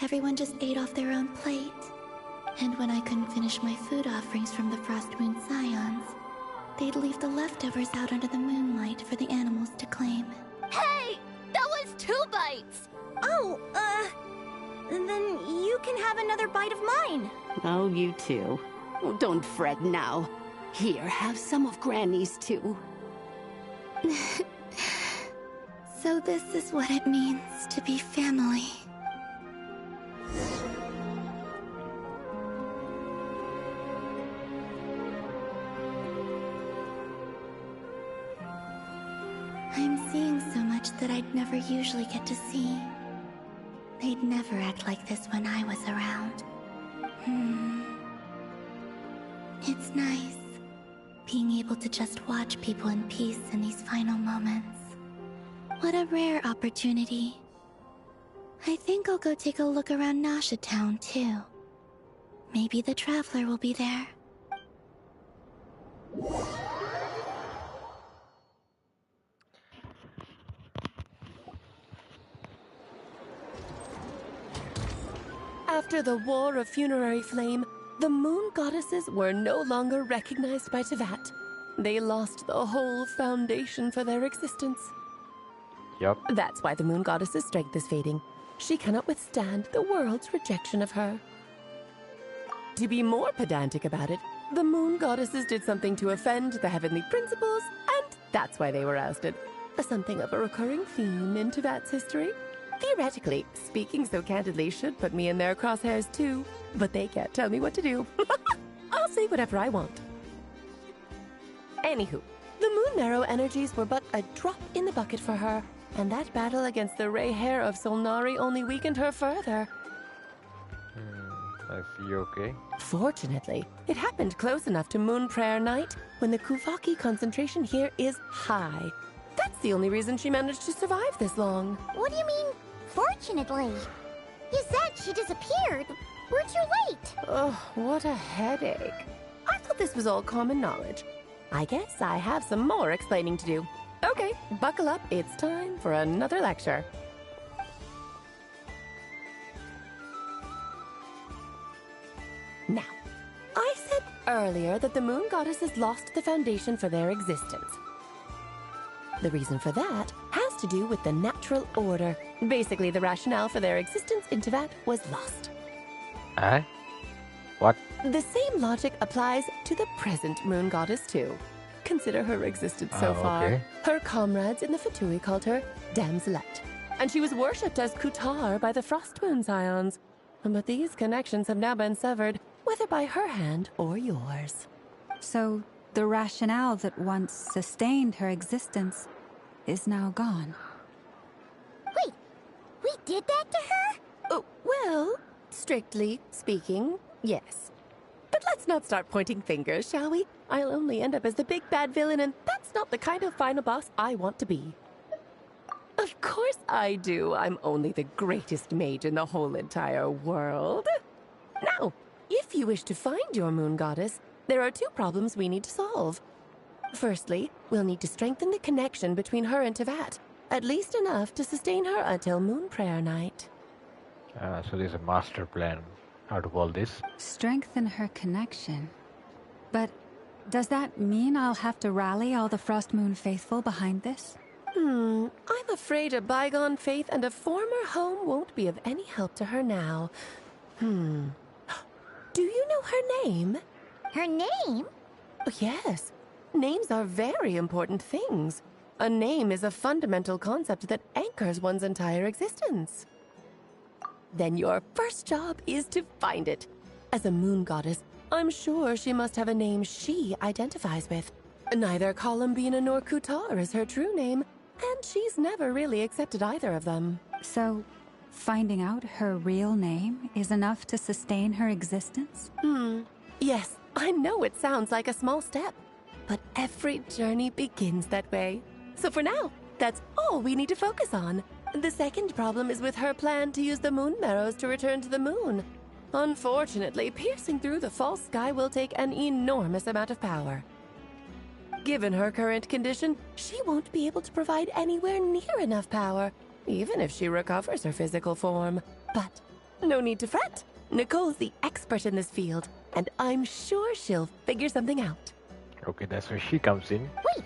S7: everyone just ate off their own plate. And when I couldn't finish my food offerings from the Frost Moon Scions, they'd leave the leftovers out under the moonlight for the animals to claim.
S19: Hey! That was 2 bites!
S4: Oh, then you can have another bite of mine.
S18: Oh, you too. Oh, don't fret now. Here, have some of Granny's too.
S7: So this is what it means to be family. I'm seeing so much that I'd never usually get to see. They'd never act like this when I was around. It's nice, being able to just watch people in peace in these final moments. What a rare opportunity. I think I'll go take a look around Nasha Town, too. Maybe the Traveler will be there.
S15: After the War of Funerary Flame, the Moon Goddesses were no longer recognized by Teyvat. They lost the whole foundation for their existence.
S3: Yup.
S15: That's why the Moon Goddess's strength is fading. She cannot withstand the world's rejection of her. To be more pedantic about it, the Moon Goddesses did something to offend the heavenly principles, and that's why they were ousted. Something of a recurring theme in Teyvat's history. Theoretically, speaking so candidly should put me in their crosshairs too, but they can't tell me what to do. I'll say whatever I want. Anywho, the Moon Marrow energies were but a drop in the bucket for her, and that battle against the Ray Hair of Solnari only weakened her further.
S3: I see, okay.
S15: Fortunately, it happened close enough to Moon Prayer Night when the Kuvaki concentration here is high. That's the only reason she managed to survive this long.
S9: What do you mean, fortunately? You said she disappeared. Weren't you late?
S15: Oh, what a headache. I thought this was all common knowledge. I guess I have some more explaining to do. Okay, buckle up. It's time for another lecture. Now, I said earlier that the Moon Goddesses lost the foundation for their existence. The reason for that has to do with the natural order. Basically, the rationale for their existence in Teyvat was lost.
S3: What?
S15: The same logic applies to the present Moon Goddess, too. Consider her existence so far.
S3: Okay.
S15: Her comrades in the Fatui called her Damselette, and she was worshipped as Kutar by the Frost Moon Scions. But these connections have now been severed, whether by her hand or yours.
S2: So, the rationale that once sustained her existence is now gone.
S9: Wait, we did that to her?
S15: Oh, well, strictly speaking, yes. But let's not start pointing fingers, shall we? I'll only end up as the big bad villain, and that's not the kind of final boss I want to be. Of course I do. I'm only the greatest mage in the whole entire world. Now, if you wish to find your Moon Goddess, there are 2 problems we need to solve. Firstly, we'll need to strengthen the connection between her and Teyvat, at least enough to sustain her until Moon Prayer Night.
S3: So there's a master plan out of all this.
S2: Strengthen her connection. But does that mean I'll have to rally all the Frost Moon faithful behind this?
S15: I'm afraid a bygone faith and a former home won't be of any help to her now. Do you know her name?
S9: Her name?
S15: Oh, yes. Names are very important things. A name is a fundamental concept that anchors one's entire existence. Then your first job is to find it. As a moon goddess, I'm sure she must have a name she identifies with. Neither Columbina nor Kutar is her true name, and she's never really accepted either of them.
S2: So, finding out her real name is enough to sustain her existence?
S15: Yes, I know it sounds like a small step, but every journey begins that way. So for now, that's all we need to focus on. The second problem is with her plan to use the moon marrows to return to the moon. Unfortunately, piercing through the false sky will take an enormous amount of power. Given her current condition, she won't be able to provide anywhere near enough power, even if she recovers her physical form. But no need to fret. Nicole's the expert in this field, and I'm sure she'll figure something out.
S3: Okay, that's where she comes in.
S9: Wait,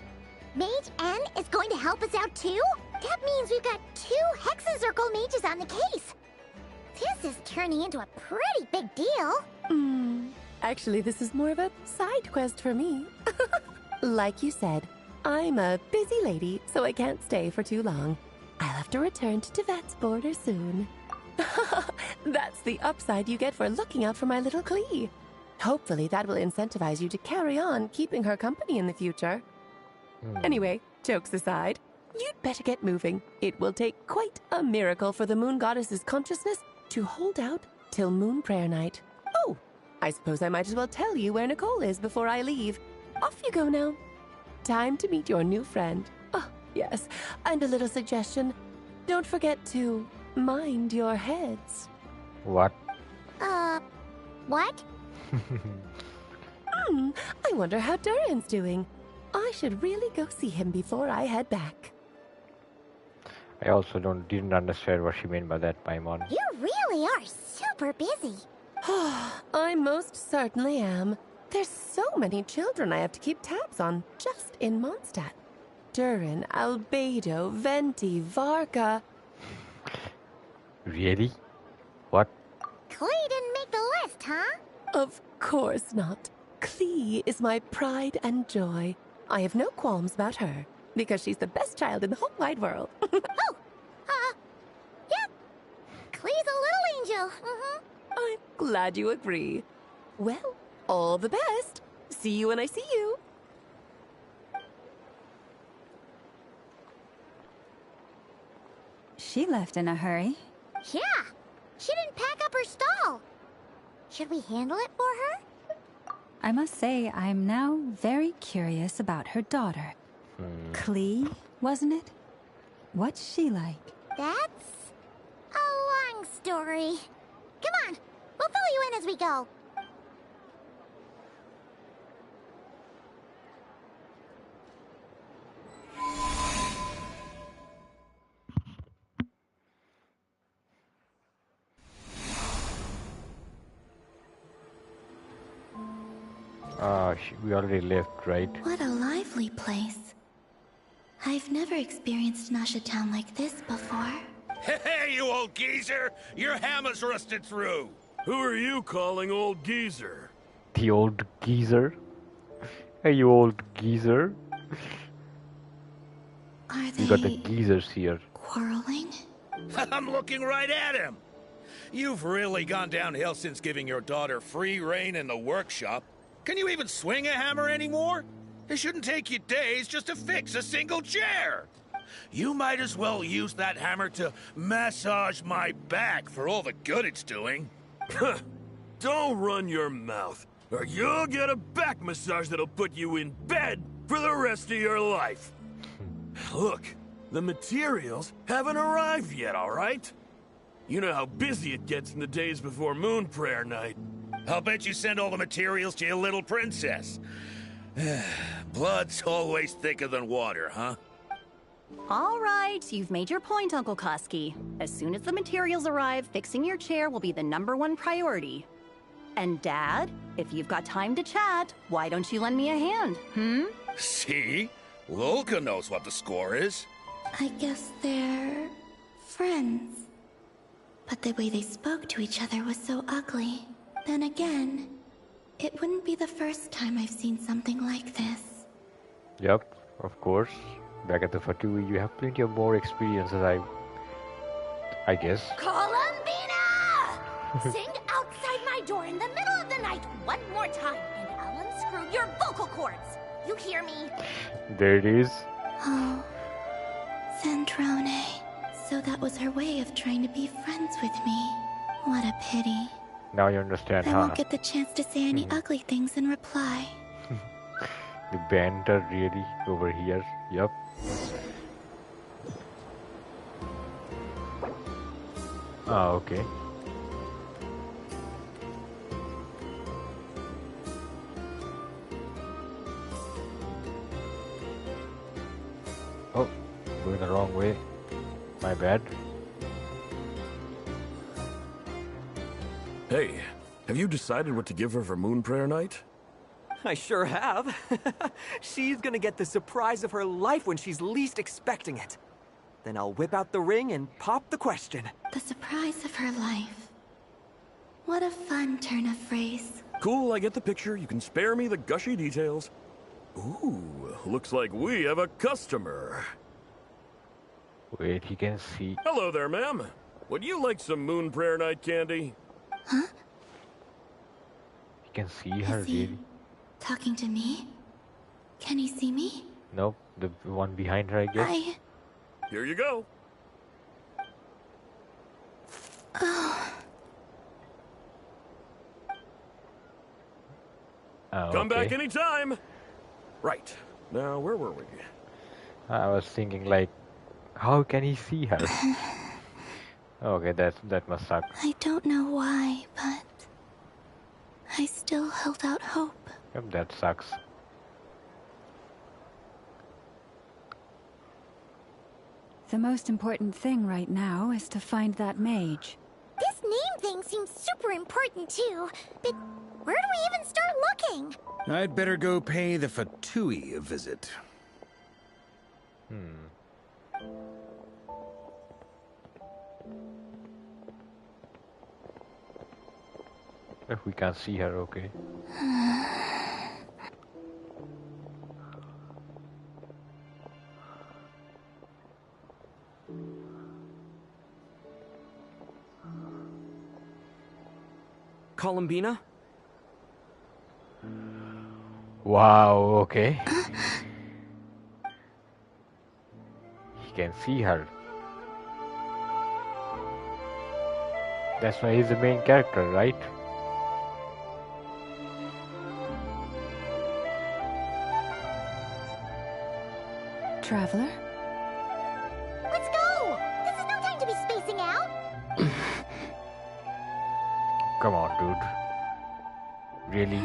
S9: Mage N is going to help us out too? That means we've got 2 Hexencircle mages on the case. This is turning into a pretty big deal.
S15: Actually, this is more of a side quest for me. Like you said, I'm a busy lady, so I can't stay for too long. I'll have to return to Tevet's border soon. That's the upside you get for looking out for my little Klee. Hopefully that will incentivize you to carry on keeping her company in the future. Anyway, jokes aside, you'd better get moving. It will take quite a miracle for the moon goddess's consciousness to hold out till moon prayer night. Oh, I suppose I might as well tell you where Nicole is before I leave. Off you go now. Time to meet your new friend. Oh, yes, and a little suggestion. Don't forget to mind your heads.
S3: What?
S9: What?
S15: I wonder how Durin's doing. I should really go see him before I head back.
S3: I also didn't understand what she meant by that, Paimon.
S9: You really are super busy.
S15: I most certainly am. There's so many children I have to keep tabs on just in Mondstadt. Durin, Albedo, Venti, Varka.
S3: Really? What?
S9: Klee didn't make the list, huh?
S15: Of course not. Klee is my pride and joy. I have no qualms about her, because she's the best child in the whole wide world.
S9: Yep. Klee's a little angel.
S15: I'm glad you agree. Well, all the best. See you when I see you.
S2: She left in a hurry.
S9: Yeah, she didn't pack up her stall. Should we handle it for her?
S2: I must say, I'm now very curious about her daughter. Klee, wasn't it? What's she like?
S9: That's a long story. Come on, we'll fill you in as we go.
S3: We already left, right?
S7: What a lively place. I've never experienced Nasha Town like this before.
S8: Hey, you old geezer! Your hammer's rusted through! Who are you calling old geezer?
S3: The old geezer? Hey, you old geezer?
S7: Are they
S3: You got the geezers here.
S7: quarreling?
S8: I'm looking right at him! You've really gone downhill since giving your daughter free rein in the workshop. Can you even swing a hammer anymore? It shouldn't take you days just to fix a single chair. You might as well use that hammer to massage my back for all the good it's doing.
S20: Don't run your mouth, or you'll get a back massage that'll put you in bed for the rest of your life. Look, the materials haven't arrived yet, all right? You know how busy it gets in the days before moon prayer night.
S8: I'll bet you send all the materials to your little princess. Blood's always thicker than water, huh?
S21: All right, you've made your point, Uncle Koski. As soon as the materials arrive, fixing your chair will be the #1 priority. And Dad, if you've got time to chat, why don't you lend me a hand,
S20: See? Lolka knows what the score is.
S7: I guess they're friends. But the way they spoke to each other was so ugly. Then again, it wouldn't be the first time I've seen something like this.
S3: Yep, of course. Back at the Fatui, you have plenty of more experiences, I guess.
S4: Columbina! Sing outside my door in the middle of the night one more time, and I'll unscrew your vocal cords. You hear me?
S3: There it is.
S7: Oh, Sandrone. So that was her way of trying to be friends with me. What a pity.
S3: Now you understand,
S7: I won't get the chance to say any ugly things in reply.
S3: The banter really over here. Yep. Ah, okay. Oh, going the wrong way. My bad.
S20: Hey, have you decided what to give her for Moon Prayer Night?
S22: I sure have. She's gonna get the surprise of her life when she's least expecting it. Then I'll whip out the ring and pop the question.
S7: The surprise of her life. What a fun turn of phrase.
S20: Cool, I get the picture. You can spare me the gushy details. Ooh, looks like we have a customer.
S3: Wait, he can see.
S20: Hello there, ma'am. Would you like some Moon Prayer Night candy?
S7: Huh?
S3: He can see her really.
S7: Talking to me? Can he see me?
S3: Nope, the one behind her, I guess.
S20: Here you go.
S7: Oh.
S20: Come back anytime. Right. Now, where were we?
S3: I was thinking, like, how can he see her? Okay, that must suck.
S7: I don't know why, but I still held out hope.
S3: Yep, that sucks.
S2: The most important thing right now is to find that mage.
S9: This name thing seems super important too, but where do we even start looking?
S8: I'd better go pay the Fatui a visit.
S3: If we can't see her, okay.
S6: Columbina?
S3: Wow, okay. He can see her. That's why he's the main character, right?
S2: Traveler?
S9: Let's go! This is no time to be spacing out!
S3: Come on, dude. Really?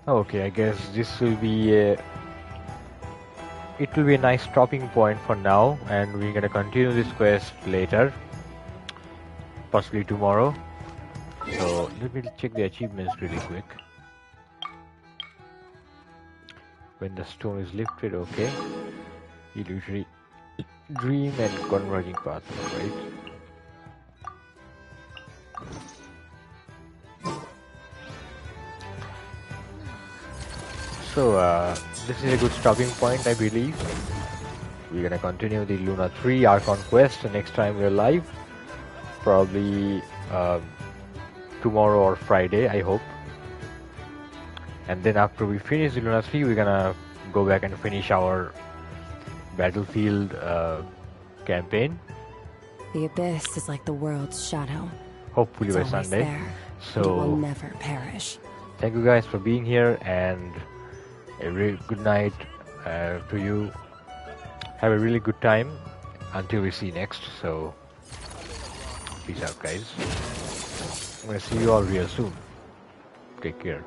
S3: Okay, I guess this will be a nice stopping point for now, and we're gonna continue this quest later, possibly tomorrow. So let me check the achievements really quick. When the stone is lifted, okay. Illusory dream and converging path, right? So this is a good stopping point, I believe. We're gonna continue the Luna 3 Archon quest next time we're live. Probably tomorrow or Friday, I hope. And then after we finish the Luna 3, we're gonna go back and finish our Battlefield campaign.
S23: The Abyss is like the world's shadow.
S3: Hopefully
S23: It's
S3: by
S23: always
S3: Sunday.
S23: there.
S3: So
S15: it will never perish.
S3: Thank you guys for being here, and a really good night to you. Have a really good time until we see next. So peace out, guys. I'm gonna see you all real soon. Take care.